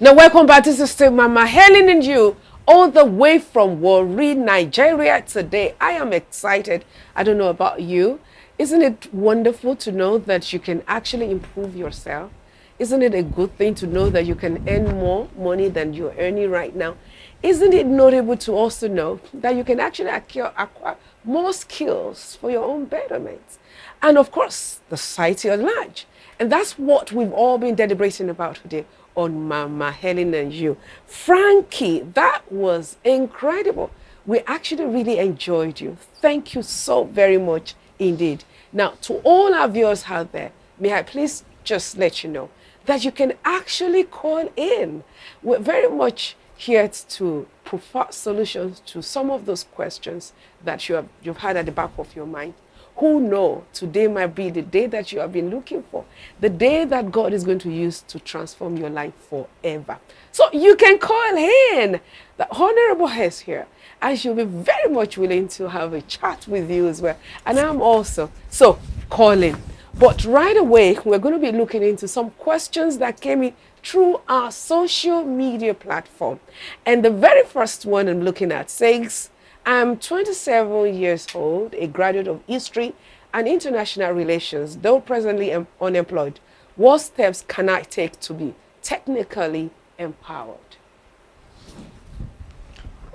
Now, welcome back. This is still Mama Helen and you, all the way from Warri, Nigeria today. I am excited. I don't know about you. Isn't it wonderful to know that you can actually improve yourself? Isn't it a good thing to know that you can earn more money than you're earning right now? Isn't it notable to also know that you can actually acquire more skills for your own betterment? And of course, the society at large. And that's what we've all been deliberating about today on Mama Helen and you. Frankie, that was incredible. We actually really enjoyed you. Thank you so very much indeed. Now, to all our viewers out there, may I please just let you know that you can actually call in. We're very much here to provide solutions to some of those questions that you've had at the back of your mind. Who know today might be the day that you have been looking for, the day that God is going to use to transform your life forever. So you can call in. The Honorable is here, and she'll be very much willing to have a chat with you as well. And I'm also. So call in. But right away, we're going to be looking into some questions that came in through our social media platform. And the very first one I'm looking at says, I'm 27 years old, a graduate of history and international relations, though presently unemployed. What steps can I take to be technically empowered?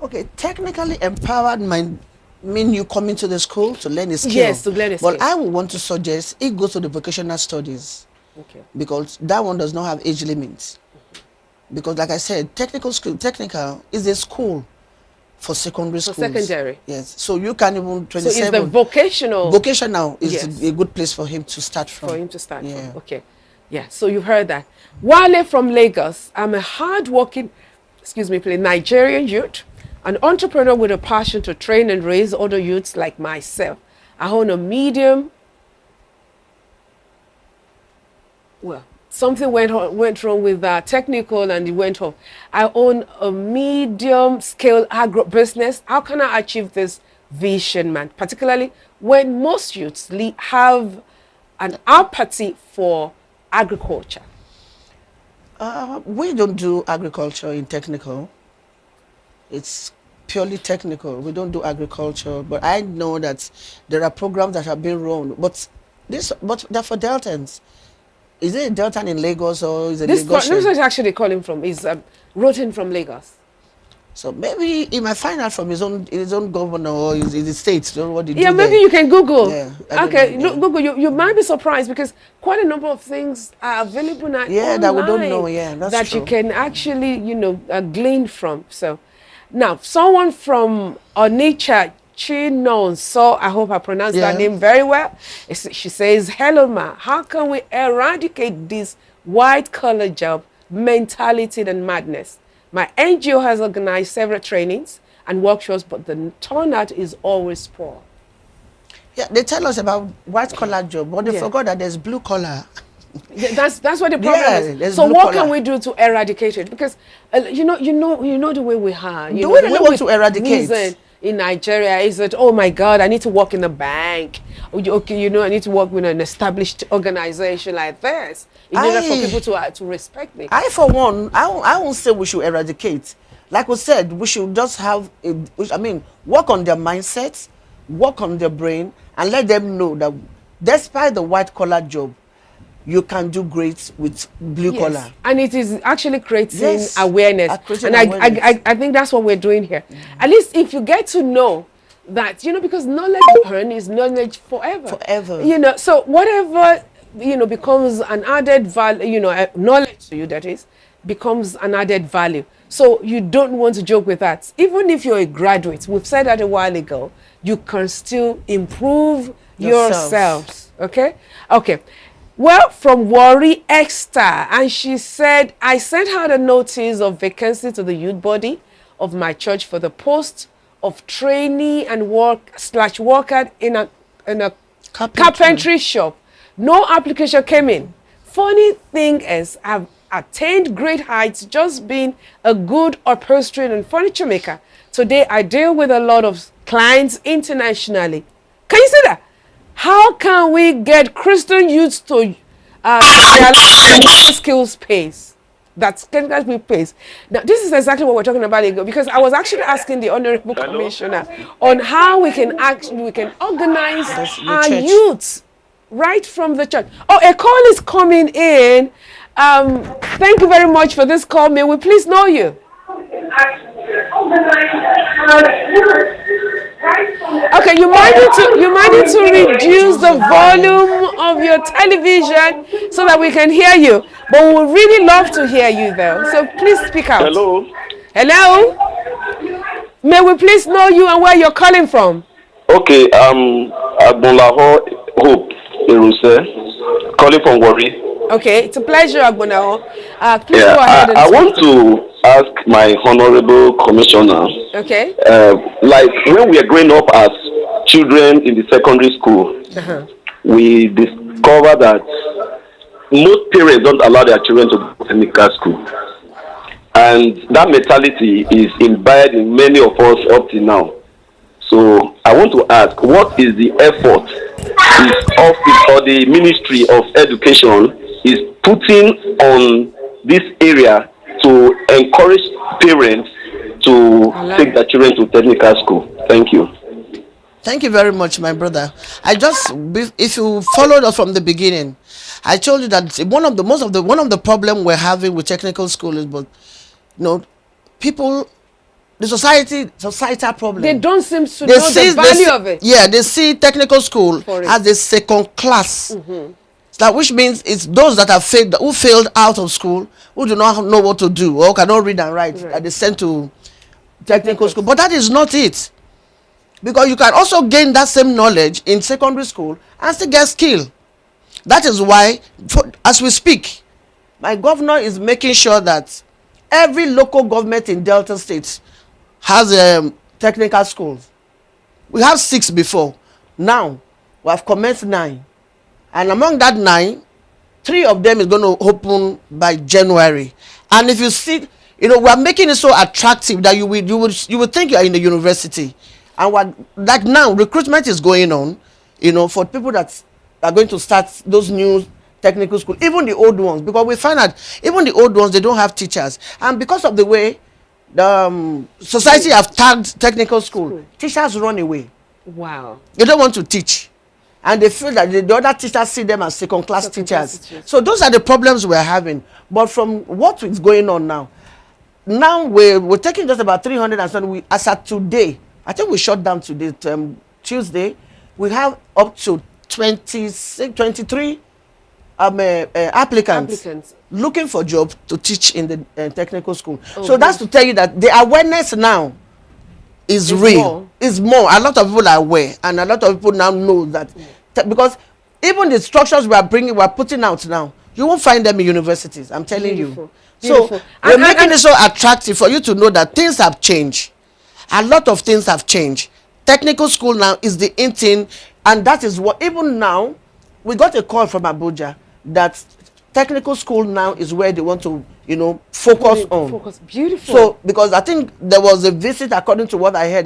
Okay, technically empowered might mean you come into the school to learn a skill. Yes, to learn a skill. But I would want to suggest it goes to the vocational studies. Okay. Because that one does not have age limits. Because like I said, technical is a school for secondary schools. Secondary. Yes. So you can even 27. So is the vocational. Vocational is Yes. a good place for him to start from. For him to start Yeah. from. Okay. Yeah. So you've heard that. Wale from Lagos. I'm a hard-working, Nigerian youth, an entrepreneur with a passion to train and raise other youths like myself. I own a medium. Well, something went wrong with technical and it went off. I own a medium-scale agro business. How can I achieve this vision, man? Particularly when most youths have an apathy for agriculture. We don't do agriculture in technical. It's purely technical. We don't do agriculture. But I know that there are programs that have been run. But they're for Deltans. Is it a Deltan in Lagos or is it This Lagosian? is actually calling from, is wrote in from Lagos. So maybe he might find out from his own governor or his state. Don't know what they do Maybe there. you can Google. Yeah, Okay, Google. You might be surprised because quite a number of things are available now. Yeah, that we don't know. Yeah, that's that true. you can actually glean from. So now someone from Onitsha, Chinonso, I hope I pronounced that name very well. She says, "Hello, ma. How can we eradicate this white-collar job mentality and madness? My NGO has organized several trainings and workshops, but the turnout is always poor." Yeah, they tell us about white-collar job, but they forgot that there's blue-collar. That's what the problem is. So what can we do to eradicate it? Because you know the way we are. Do we really want to eradicate? In Nigeria, is that, oh my God, I need to work in the bank. Okay, I need to work with an established organization like this in order for people to respect me. I, for one, I won't say we should eradicate. Like we said, we should just have, work on their mindsets, work on their brain, and let them know that despite the white-collar job, you can do great with blue collar. And it is actually creating awareness. I think that's what we're doing here. At least if you get to know that, because knowledge earned is knowledge forever. Forever. So whatever, becomes an added value, knowledge to you, that is, becomes an added value. So you don't want to joke with that. Even if you're a graduate, we've said that a while ago, you can still improve yourselves. Okay? Okay. Well, from Worry Esther, and she said, I sent her the notice of vacancy to the youth body of my church for the post of trainee and worker in a carpentry shop. No application came in. Funny thing is, I've attained great heights just being a good upholstery and furniture maker. Today, I deal with a lot of clients internationally. Can you see that? How can we get Christian youths to skills pace? That's technical pace. Now, this is exactly what we're talking about, because I was actually asking the Honorable Commissioner on how we can organize our youths right from the church. Oh, a call is coming in. Thank you very much for this call. May we please know you? Okay, you might need to reduce the volume of your television so that we can hear you. But we would really love to hear you though. So please speak out. Hello. Hello. May we please know you and where you're calling from? Okay, Agbonlaho Hope Eruse, calling from Worry. Okay, it's a pleasure, Agbonaho. Please go ahead and I want to ask my honorable commissioner. Okay. Like when we are growing up as children in the secondary school, we discover that most parents don't allow their children to go to technical school. And that mentality is imbibed in many of us up to now. So I want to ask, what is the effort is office or the Ministry of Education is putting on this area to encourage parents to take their children to technical school? Thank you. Thank you very much, my brother. If you followed us from the beginning, I told you that one of the problem we're having with technical school is, people, the societal problem. They don't seem to know the value of it. Yeah, they see technical school as a second class. That which means it's those that have failed, who failed out of school, who do not know what to do or cannot read and write, that they sent to technical school. But that is not it, because you can also gain that same knowledge in secondary school and still get skill. That is why, as we speak, my governor is making sure that every local government in Delta State has technical schools. We have 6 before. Now we have commenced 9. And among that 9, 3 of them is going to open by January. And if you see, we are making it so attractive that you would think you are in the university. And like now, recruitment is going on, for people that are going to start those new technical schools, even the old ones, because we find that even the old ones, they don't have teachers. And because of the way the society have tagged technical school, teachers run away. Wow. They don't want to teach. And they feel that the other teachers see them as second-class teachers. So those are the problems we're having. But from what is going on now we're taking just about 300 and something. As at today, I think we shut down today, Tuesday, we have up to 23 applicants looking for jobs to teach in the technical school. So that's to tell you that the awareness now is real. It's more. A lot of people are aware, and a lot of people now know that, because even the structures we're putting out now, you won't find them in universities. I'm telling you. So we're making it so attractive for you to know that things have changed. A lot of things have changed. Technical school now is the in thing, and that is what, even now, we got a call from Abuja that technical school now is where they want to, focus on. Beautiful. So, because I think there was a visit, according to what I heard,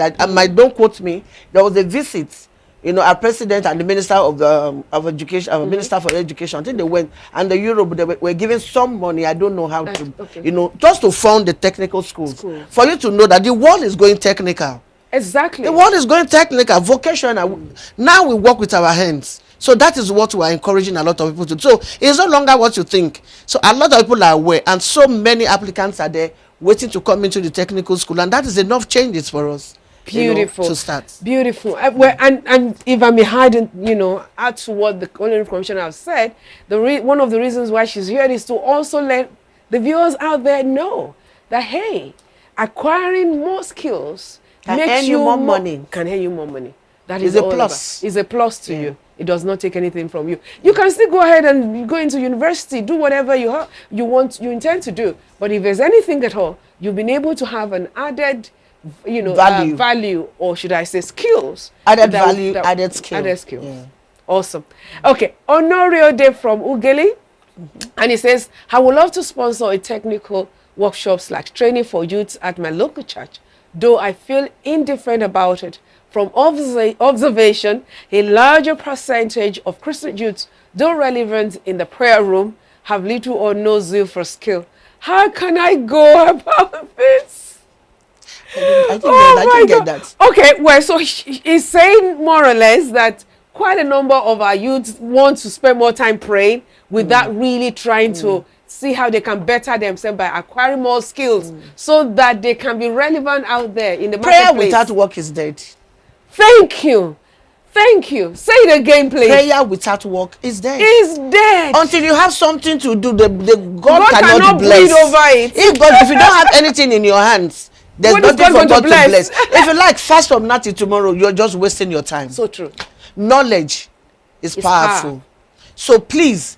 don't quote me, there was a visit, our president and the minister of education, our minister for education, I think they went, and the Europe, they were giving some money, I don't know how to, just to fund the technical schools. For you to know that the world is going technical. Exactly. The world is going technical, vocational. Now we work with our hands. So that is what we are encouraging a lot of people to do. So it's no longer what you think. So a lot of people are aware, and so many applicants are there waiting to come into the technical school, and that is enough changes for us. Beautiful. To start. Beautiful. And if I may add to what the Culinary Commissioner has said, one of the reasons why she's here is to also let the viewers out there know that, hey, acquiring more skills can makes earn you more money. Can earn you more money. That is is a plus. It's a plus to you. It does not take anything from you. You can still go ahead and go into university, do whatever you intend to do. But if there's anything at all, you've been able to have an added, value, or should I say, skills. Added value, added skill. Added skill. Yeah. Awesome. Okay, Honorio Day from Ugeli, and he says, I would love to sponsor a technical workshop/training for youths at my local church, though I feel indifferent about it. From observation, a larger percentage of Christian youths, though relevant in the prayer room, have little or no zeal for skill. How can I go about this? I didn't get that. Okay, well, so he's saying more or less that quite a number of our youths want to spend more time praying without really trying to see how they can better themselves by acquiring more skills so that they can be relevant out there in the marketplace. Prayer without work is dead. Thank you. Thank you. Say it again, please. Prayer without work is dead. Is dead. Until you have something to do, God cannot bless. Breathe over it. If you don't have anything in your hands, there's nothing for God to bless. If you like, fast from now till tomorrow, you're just wasting your time. So true. Knowledge is powerful. So please,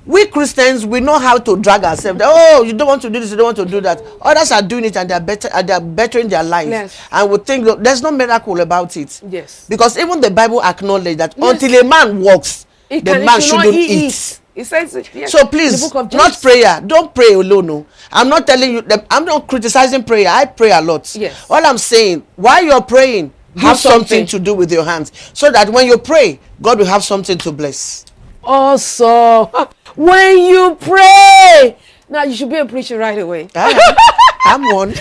we Christians, we know how to drag ourselves. Oh, you don't want to do this, you don't want to do that. Others are doing it and they're bettering their lives. Yes. And we think there's no miracle about it. Yes. Because even the Bible acknowledges that until a man walks, the man shouldn't eat. It says it. Yes. So please, not prayer. Don't pray alone. No. I'm not telling you that I'm not criticizing prayer. I pray a lot. Yes. All I'm saying, while you're praying, have something to do with your hands. So that when you pray, God will have something to bless. Also, when you pray, now you should be a preacher right away. I'm one.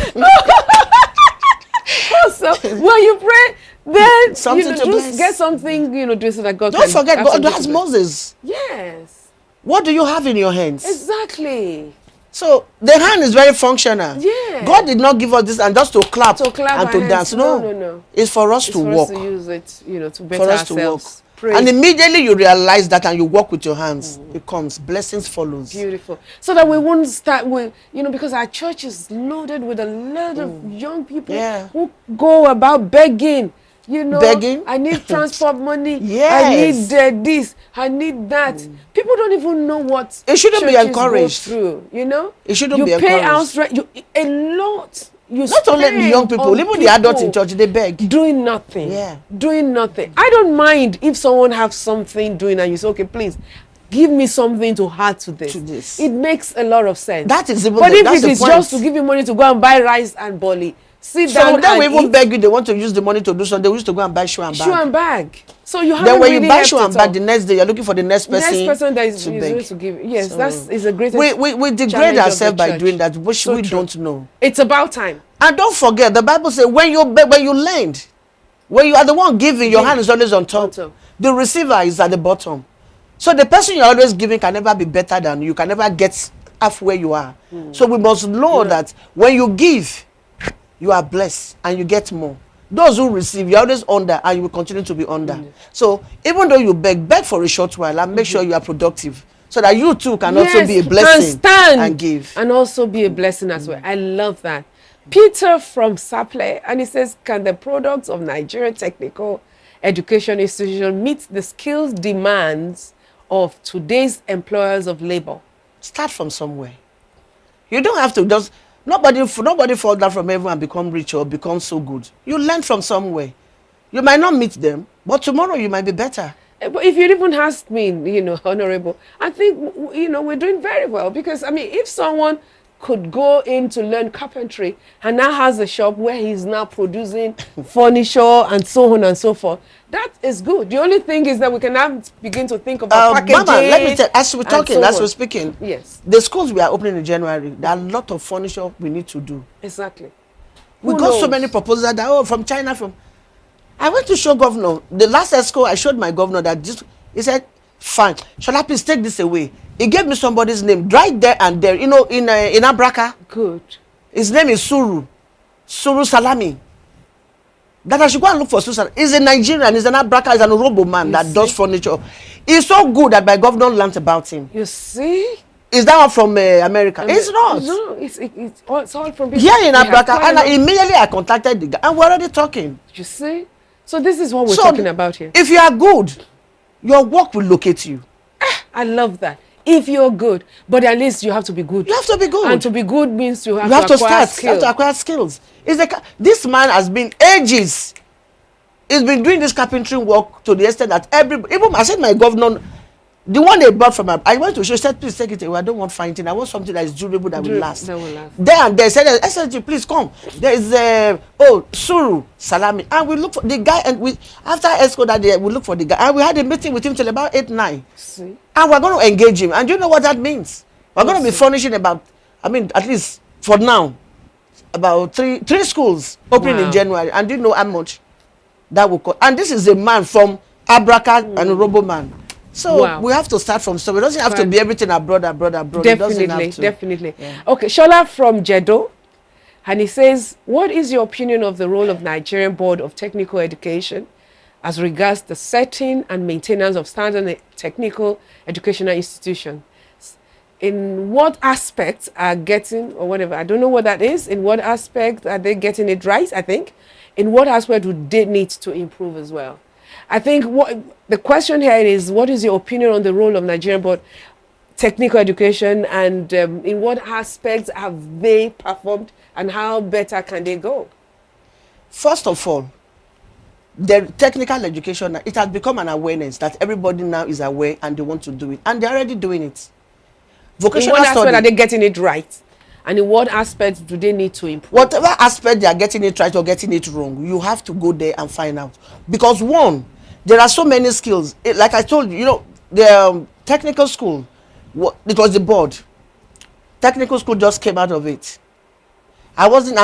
Also, when you pray, then something to bless. Get something, do so that God. Don't forget, God has Moses. Yes. What do you have in your hands? Exactly. So the hand is very functional. Yeah. God did not give us this and just to clap and to dance. No. It's for us to work. For us to use it, to better ourselves. And immediately you realize that and you work with your hands, it comes. Blessings follows. Beautiful. So that we won't start with, because our church is loaded with a lot of young people who go about begging. Begging? I need transport money. Yes. I need this. I need that. People don't even know what it shouldn't be encouraged. Through, It shouldn't be encouraged. You pay house rent. A lot. Not only the young people, even the adults in church, they beg. Doing nothing. Yeah. Doing nothing. I don't mind if someone has something doing and you say, okay, please, give me something to add to this. It makes a lot of sense. That is even But if it is just to give you money to go and buy rice and barley, sit down and then we even beg you, they want to use the money to do something. They used to go and buy shoe and bag. Shoe and bag. So you have then when you buy shoe and bag, the next day you're looking for the next person. Next person that is going to give. Yes, that is a great. We degrade ourselves by doing that, which we don't know. It's about time. And don't forget, the Bible says when you lend, when you are the one giving, your hand is always on top. The receiver is at the bottom. So the person you're always giving can never be better than you. Can never get halfway you are. So we must know that when you give, you are blessed and you get more. Those who receive, you're always under and you will continue to be under. So even though you beg for a short while and make sure you are productive so that you too can also be a blessing and give. And also be a blessing as well. I love that. Peter from Saple, and he says, can the products of Nigerian Technical Education Institution meet the skills demands of today's employers of labor? Start from somewhere. You don't have to just... Nobody falls down from heaven and become rich or become so good. You learn from somewhere. You might not meet them, but tomorrow you might be better. But if you even ask me, Honorable, I think, we're doing very well. Because, if someone could go in to learn carpentry and now has a shop where he's now producing furniture and so on and so forth, that is good. The only thing is that we can now begin to think about packaging. Mama, let me tell you, as we're talking, as we're speaking, yes, the schools we are opening in January, there are a lot of furniture we need to do. Exactly. We got so many proposals that, from China, I went to show governor, the last ESCO, I showed my governor that he said, fine, shall I please take this away? He gave me somebody's name, right there and there, in Abraka. Good. His name is Suru Salami. that I should go and look for Susan. He's a Nigerian, he's an Abraka, he's an Orobo man that does furniture. He's so good that my governor learned about him. You see? Is that one from America? It's not. No, it's all from here in Abraka. And immediately I contacted the guy and we're already talking. You see? So this is what we're talking about here. If you are good, your work will locate you. I love that. If you're good, but at least you have to be good. You have to be good. And to be good means you have to acquire skills. You have to acquire skills. This man has been ages. He's been doing this carpentry work to the extent that even I said my governor, the one they bought from I went to show, said, please take it away. I don't want fine thing. I want something that is durable, that will last. There and they said, SLG, please come. There is Suru Salami. And we look for the guy, and after ESCO that day, we look for the guy. And we had a meeting with him till about 8, 9. See? And we're going to engage him. And you know what that means? We're going to be furnishing about, at least for now, about three schools opening in January. And do you know how much that will cost? And this is a man from Abraka and Orobo man. So we have to start from somewhere. It doesn't have to be everything abroad. Definitely. Yeah. Okay, Shola from Jedo, and he says, what is your opinion of the role of Nigerian Board of Technical Education as regards the setting and maintenance of standard technical educational institutions? In what aspects are getting, or whatever, I don't know what that is, in what aspect are they getting it right, I think? In what aspect do they need to improve as well? I think what the question here is, what is your opinion on the role of Nigerian Board Technical Education, and in what aspects have they performed and how better can they go? First of all, the technical education, it has become an awareness that everybody now is aware and they want to do it. And they're already doing it. Vocational study. In what aspect are they getting it right? And in what aspects do they need to improve? Whatever aspect they are getting it right or getting it wrong, you have to go there and find out. Because one, there are so many skills. Like I told you, the technical school, it was the board. Technical school just came out of it. I wasn't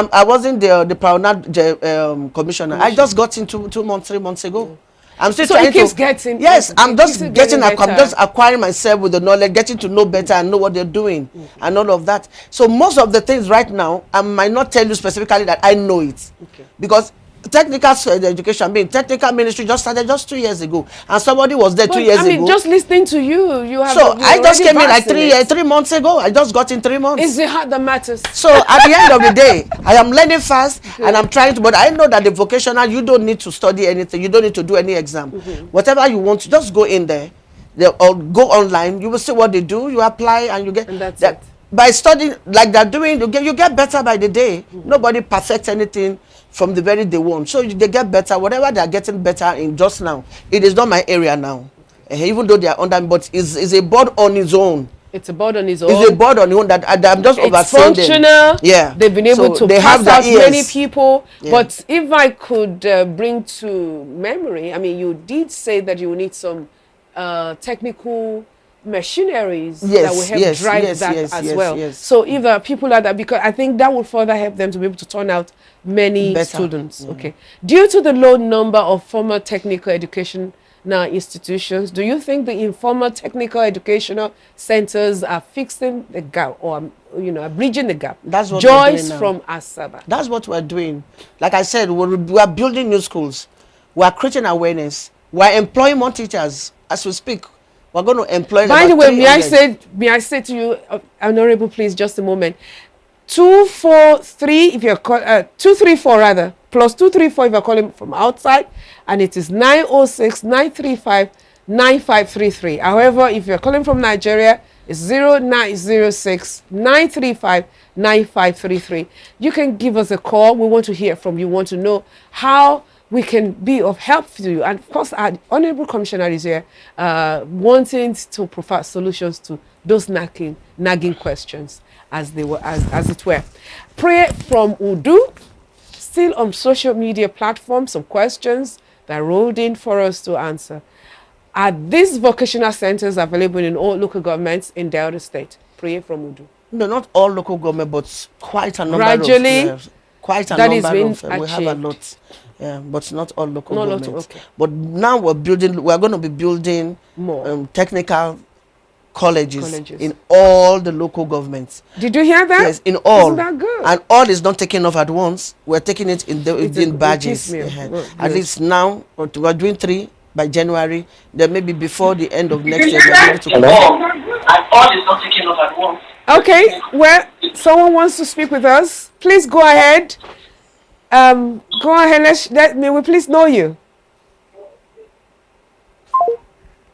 the Paronat commissioner. I just got in 3 months ago. I'm still trying to. Yes, I'm just I'm just acquiring myself with the knowledge, getting to know better and know what they're doing and all of that. So most of the things right now, I might not tell you specifically that I know it, because technical education, technical ministry just started just 2 years ago, and somebody was there 2 years ago. Just listening to you, you have. So I just came in like 3 months ago. I just got in 3 months. It's the heart that matters. So at the end of the day, I am learning fast and I'm trying to. But I know that the vocational, you don't need to study anything. You don't need to do any exam. Whatever you want, just go in there, or go online. You will see what they do. You apply and you get. And that's it. By studying like they're doing, you get better by the day. Nobody perfects anything from the very day one. So they get better. Whatever they are getting better in just now, it is not my area now. Even though they are under, but it's a board on its own. It's a board on its own. It's a board on its own that I'm just overseeing them. It's functional. Yeah. They've been able to pass out many people. Yeah. But if I could bring to memory, you did say that you need some technical machineries that will help drive that as well. So if people like that, because I think that would further help them to be able to turn out many students. Okay. Due to the low number of formal technical educational institutions, do you think the informal technical educational centers are fixing the gap, or are bridging the gap? That's what Joyce from Asaba. That's what we're doing. Like I said, we are building new schools. We are creating awareness. We are employing more teachers as we speak. We're going to employ. By the way, may I say to you, Honorable, please, just a moment. 243 if you're 234 rather, plus 234 if you're calling from outside, and it is 906-935-9533. However, if you're calling from Nigeria, it's 0906-935-9533. You can give us a call. We want to hear from you. We want to know how we can be of help to you. And of course, our Honorable Commissioner is here wanting to provide solutions to those nagging questions, as it were. Prayer from Udu, still on social media platforms, some questions that rolled in for us to answer. Are these vocational centers available in all local governments in Delta State? Prayer from Udu. No, not all local government, but quite a number. Gradually, we have a lot. Yeah, but not all local governments. But now we're going to be building more technical colleges in all the local governments. Did you hear that? Yes, in all. Isn't that good? And all is not taken off at once. We're taking it in badges. At least now, we're doing 3 by January. Then maybe before the end of next year. And all is not taken off at once. Okay, well, someone wants to speak with us. Please go ahead. Go ahead. May we please know you?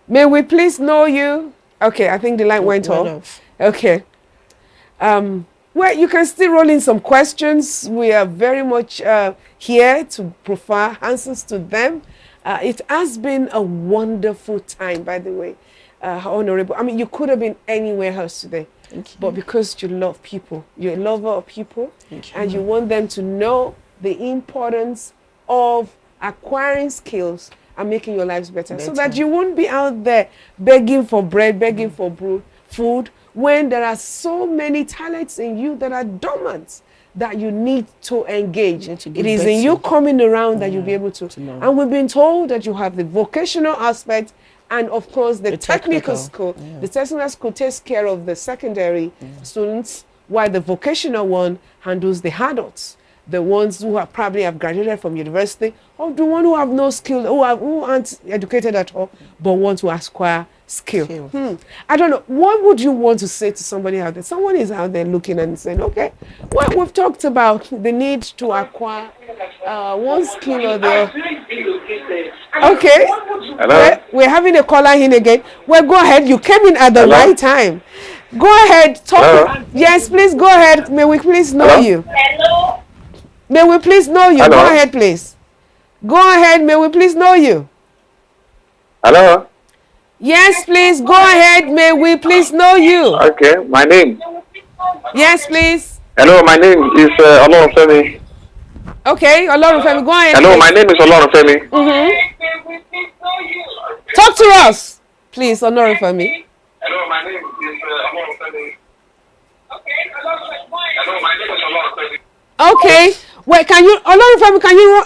May we please know you? Okay, I think the line went off. Okay. Well, you can still roll in some questions. We are very much here to provide answers to them. It has been a wonderful time, by the way, Honorable. I mean, you could have been anywhere else today. But because you love people, you're a lover of people, and you want them to know the importance of acquiring skills and making your lives better, so that you won't be out there begging for bread, begging for food, when there are so many talents in you that are dormant that you need to engage. It is in you coming around that you'll be able to. And we've been told that you have the vocational aspect and, of course, the technical school. The technical school takes care of the secondary students, while the vocational one handles the adults. The ones who probably have graduated from university, or the one who have no skill, who aren't educated at all, but want to acquire skill. I don't know. What would you want to say to somebody out there? Someone is out there looking and saying, okay, well, we've talked about the need to acquire one skill or the other. Okay. Hello? We're having a caller in again. Well, go ahead. You came in at the right time. Go ahead. Talk. Yes, please go ahead. May we please know you? Hello? May we please know you? Hello? Go ahead, please. Go ahead. May we please know you? Hello? Yes, please. Go ahead. May we please know you? Okay, my name. Yes, please. Hello, my name is Olorunfemi. Okay, Olorunfemi, go ahead. Hello, please. my name is Olorunfemi. Talk to us, please, Olorunfemi. Hello, my name is Olorunfemi. Hello, my name is Olorunfemi. Okay. Wait, can you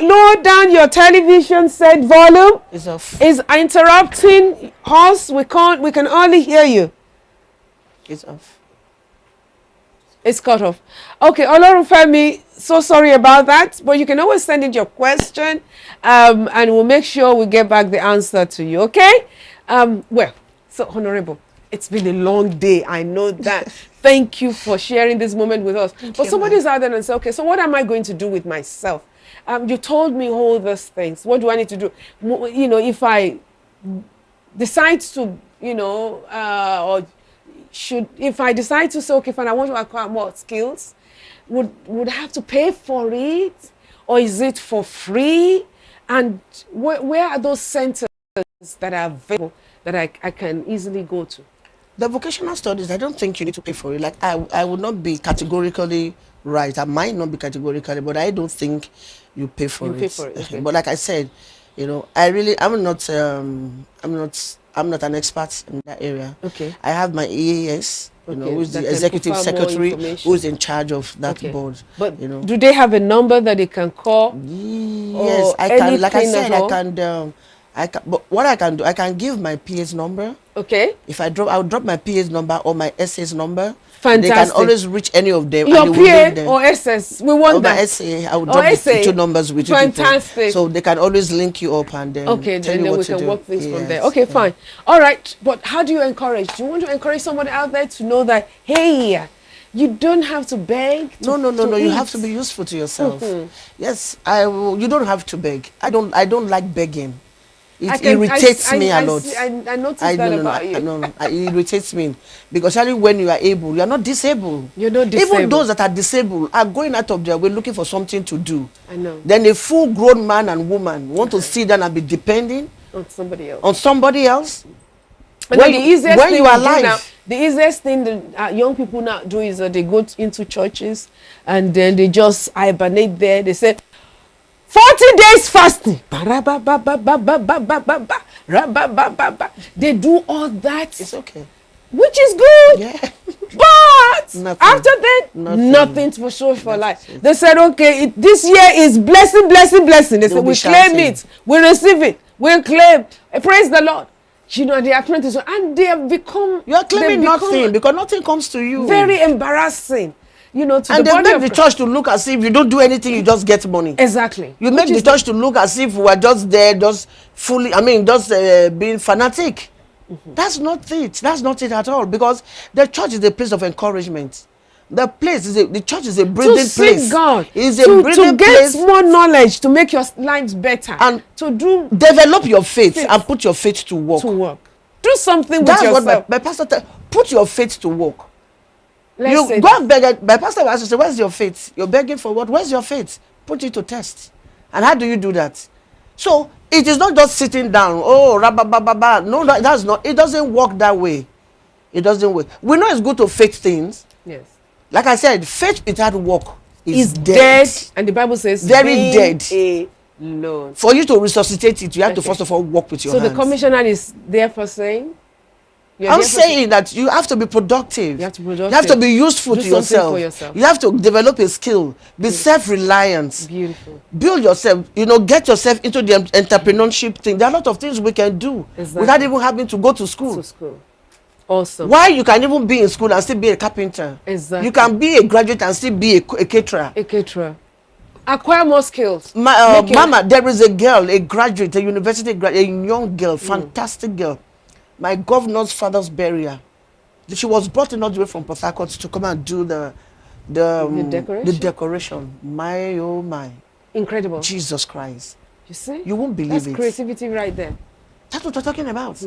lower down your television set volume? It's off. Is interrupting us. We can only hear you. It's off. It's cut off. Okay, Olorunfemi, so sorry about that, but you can always send in your question, and we'll make sure we get back the answer to you, okay? Well, so Honorable, it's been a long day, I know that. Thank you for sharing this moment with us. But somebody's out there and say, okay, so what am I going to do with myself? You told me all these things. What do I need to do? You know, if I decide to, you know, if I decide to say, okay, fine, I want to acquire more skills, would I have to pay for it? Or is it for free? And where are those centers that are available that I can easily go to? The vocational studies, I don't think you need to pay for it. Like, I would not be categorically right. I might not be categorically, but I don't think you pay for it. Pay for it. Okay. But like I said, you know, I'm not an expert in that area. Okay. I have my EAS, you know, who's the executive secretary, who's in charge of that board. But you know, do they have a number that they can call? Yes, I can. Like I said, I can. But what I can do, I can give my PA's number. Okay. If I'll drop my PA's number or my SA's number. Fantastic. They can always reach any of them. Your and PA or SS, we want that. My SA, I will drop the 2 numbers with you. Fantastic. So they can always link you up and then tell you what we to can do. work things from there. Okay, fine. All right, but how do you encourage? Do you want to encourage somebody out there to know that, hey, you don't have to beg? No. You have to be useful to yourself. Yes, you don't have to beg. I don't like begging. It irritates me a lot. I noticed that about you. It irritates me because only when you are able, you are not disabled. You're not disabled. Even those that are disabled are going out of their way looking for something to do. I know. Then a full-grown man and woman want to sit down and be depending on somebody else. But the easiest thing that young people now do is that they go into churches and then they just hibernate there. They say, 40 days fasting. They do all that. It's okay. Which is good. Yeah. But after that, nothing for sure for life. They said, okay, this year is blessing. They said, we claim it. We receive it. We claim. Praise the Lord. You know, the apprentice, and they have become. You are claiming nothing because nothing comes to you. Very embarrassing. You know, to and the they body make the church to look as if you don't do anything, you just get money. Exactly. You make the church to look as if we are just there, just fully, just being fanatic. That's not it. That's not it at all. Because the church is a place of encouragement. The church is a breathing place. God. It's a breathing place. To get more knowledge, to make your lives better. And to develop your faith and put your faith to work. Do something with yourself. That's what my pastor said. Put your faith to work. Let's You go and beg. My pastor will ask you, say, where's your faith? You're begging for what? Where's your faith? Put it to test. And how do you do that? So it is not just sitting down. Oh, rabba. No, that's not. It doesn't work that way. It doesn't work. We know it's good to faith things. Yes. Like I said, faith without work is dead. And the Bible says very dead. Alone. For you to resuscitate it, you have to first of all work with your hands. So the commissioner is therefore saying. I'm saying that you have to be productive. You have to be useful to yourself. You have to develop a skill. Be self-reliant. Beautiful. Build yourself. Get yourself into the entrepreneurship thing. There are a lot of things we can do without even having to go to school. Awesome. Why you can even be in school and still be a carpenter? Exactly. You can be a graduate and still be a caterer. A caterer. Acquire more skills. Mama, there is a girl, a graduate, a university graduate, a young girl, fantastic girl. My governor's father's burial. She was brought in all the way from Port Harcourt to come and do the decoration. My, oh my. Incredible. Jesus Christ. You see? You won't believe That's it. creativity right there. That's what we're talking about.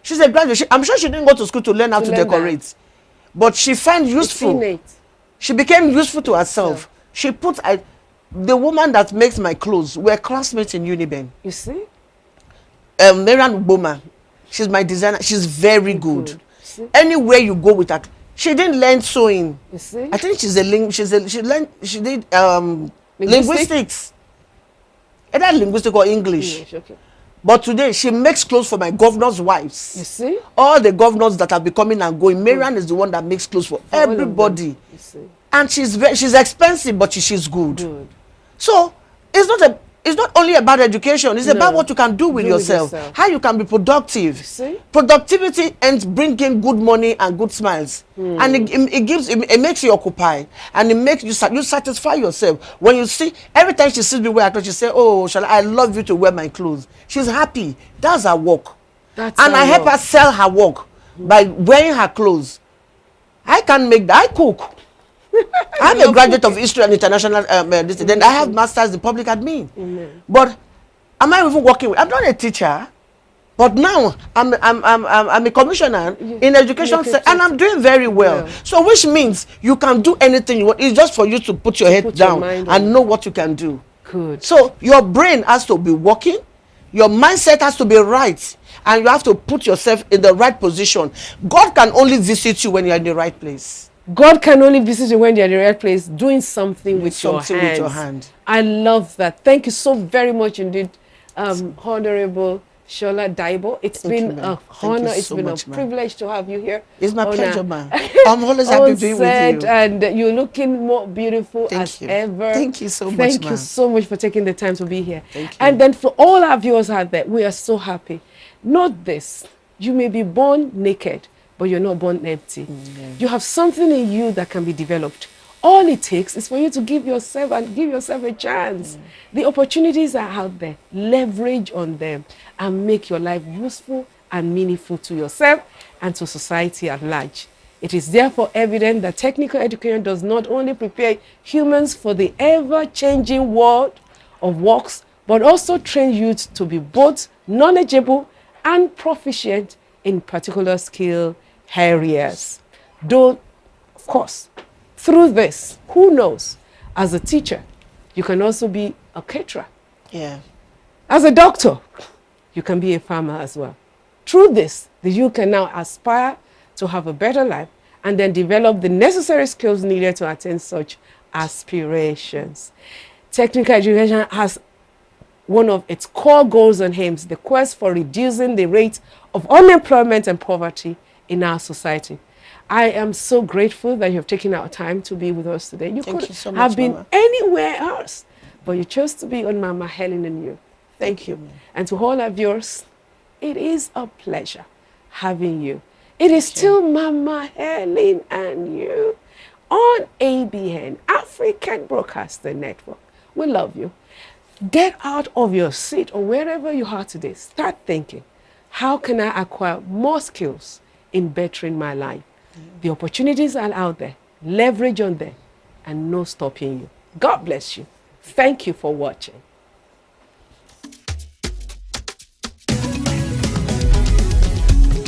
She's a graduate. I'm sure she didn't go to school to learn how to decorate. But she found useful. She became useful to herself. She put the woman that makes my clothes. We're classmates in Uniben. You see? Marian Boma. She's my designer. She's very good. Anywhere you go with her, she didn't learn sewing. You see? I think she did linguistics. Either linguistic or English. Okay. But today she makes clothes for my governor's wives. You see? All the governors that have been coming and going. Marian is the one that makes clothes for everybody. You see? And she's expensive, but she's good. So it's not only about education. It's about what you can do with yourself. How you can be productive. See? Productivity and bringing good money and good smiles. And it makes you occupy. And it makes you satisfy yourself. When you see, every time she sees me wear her clothes, she says, oh, I love you to wear my clothes. She's happy. That's her work. I help her sell her work by wearing her clothes. I can make that. I cook. I'm a graduate of history and international then I have masters in public admin. But am I even working with? I'm not a teacher, but now I'm a commissioner in education and I'm doing very well. So which means you can do anything you want. It's just for you to put your head down and know what you can do. Good. So your brain has to be working, your mindset has to be right, and you have to put yourself in the right position. God can only visit you when you're in the right place. God can only visit you when you're in the right place, doing something with your hand. I love that. Thank you so very much indeed, Honorable Shola Daibo. It's been an honor. It's been a privilege to have you here. It's my pleasure, man. I'm always happy to be with you. And you're looking more beautiful as ever. Thank you so much, Thank you so much for taking the time to be here. Thank you. And then for all our viewers out there, we are so happy. Note this. You may be born naked, but you're not born empty. You have something in you that can be developed. All it takes is for you to give yourself a chance. The opportunities are out there. Leverage on them and make your life useful and meaningful to yourself and to society at large. It is therefore evident that technical education does not only prepare humans for the ever-changing world of works, but also train youth to be both knowledgeable and proficient in particular skill areas. Though, of course, through this, who knows, as a teacher, you can also be a caterer. Yeah. As a doctor, you can be a farmer as well. Through this, you can now aspire to have a better life and then develop the necessary skills needed to attain such aspirations. Technical education has one of its core goals and aims, the quest for reducing the rate of unemployment and poverty in our society. I am so grateful that you have taken our time to be with us today. You could have been anywhere else, but you chose to be on Mama Helen and you. Thank you. And to all our viewers, it is a pleasure having you. It is still Mama Helen and you on ABN, African Broadcasting Network. We love you. Get out of your seat or wherever you are today. Start thinking, how can I acquire more skills in bettering my life? The opportunities are out there. Leverage on them and no stopping you. God bless you. Thank you for watching.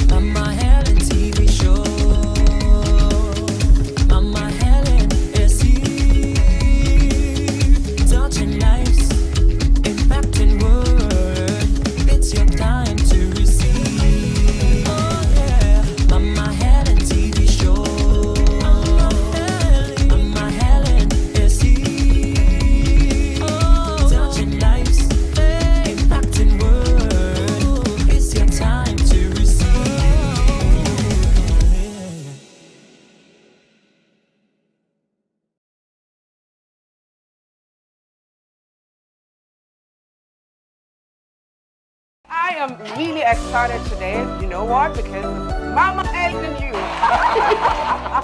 Mama Helen TV show. Mama Helen is here, touching lives, impacting world. It's your time to receive. Oh yeah, Mama Helen TV show. Mama Helen is here, touching lives, impacting world. It's your time to receive. I am really excited today. You know what? Because Mama Helen and you.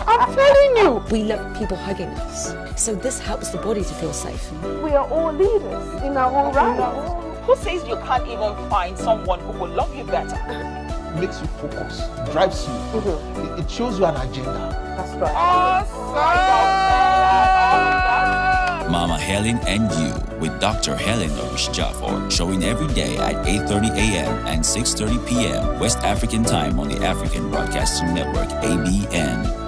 I'm telling you. We love people hugging us. So this helps the body to feel safe. We are all leaders in our own right. Who says you can't even find someone who will love you better? Makes you focus, drives you. It shows you an agenda. That's right. Mama Helen and You with Dr. Helen Jaffer, showing every day at 8:30 a.m. and 6:30 p.m. West African Time on the African Broadcasting Network, ABN.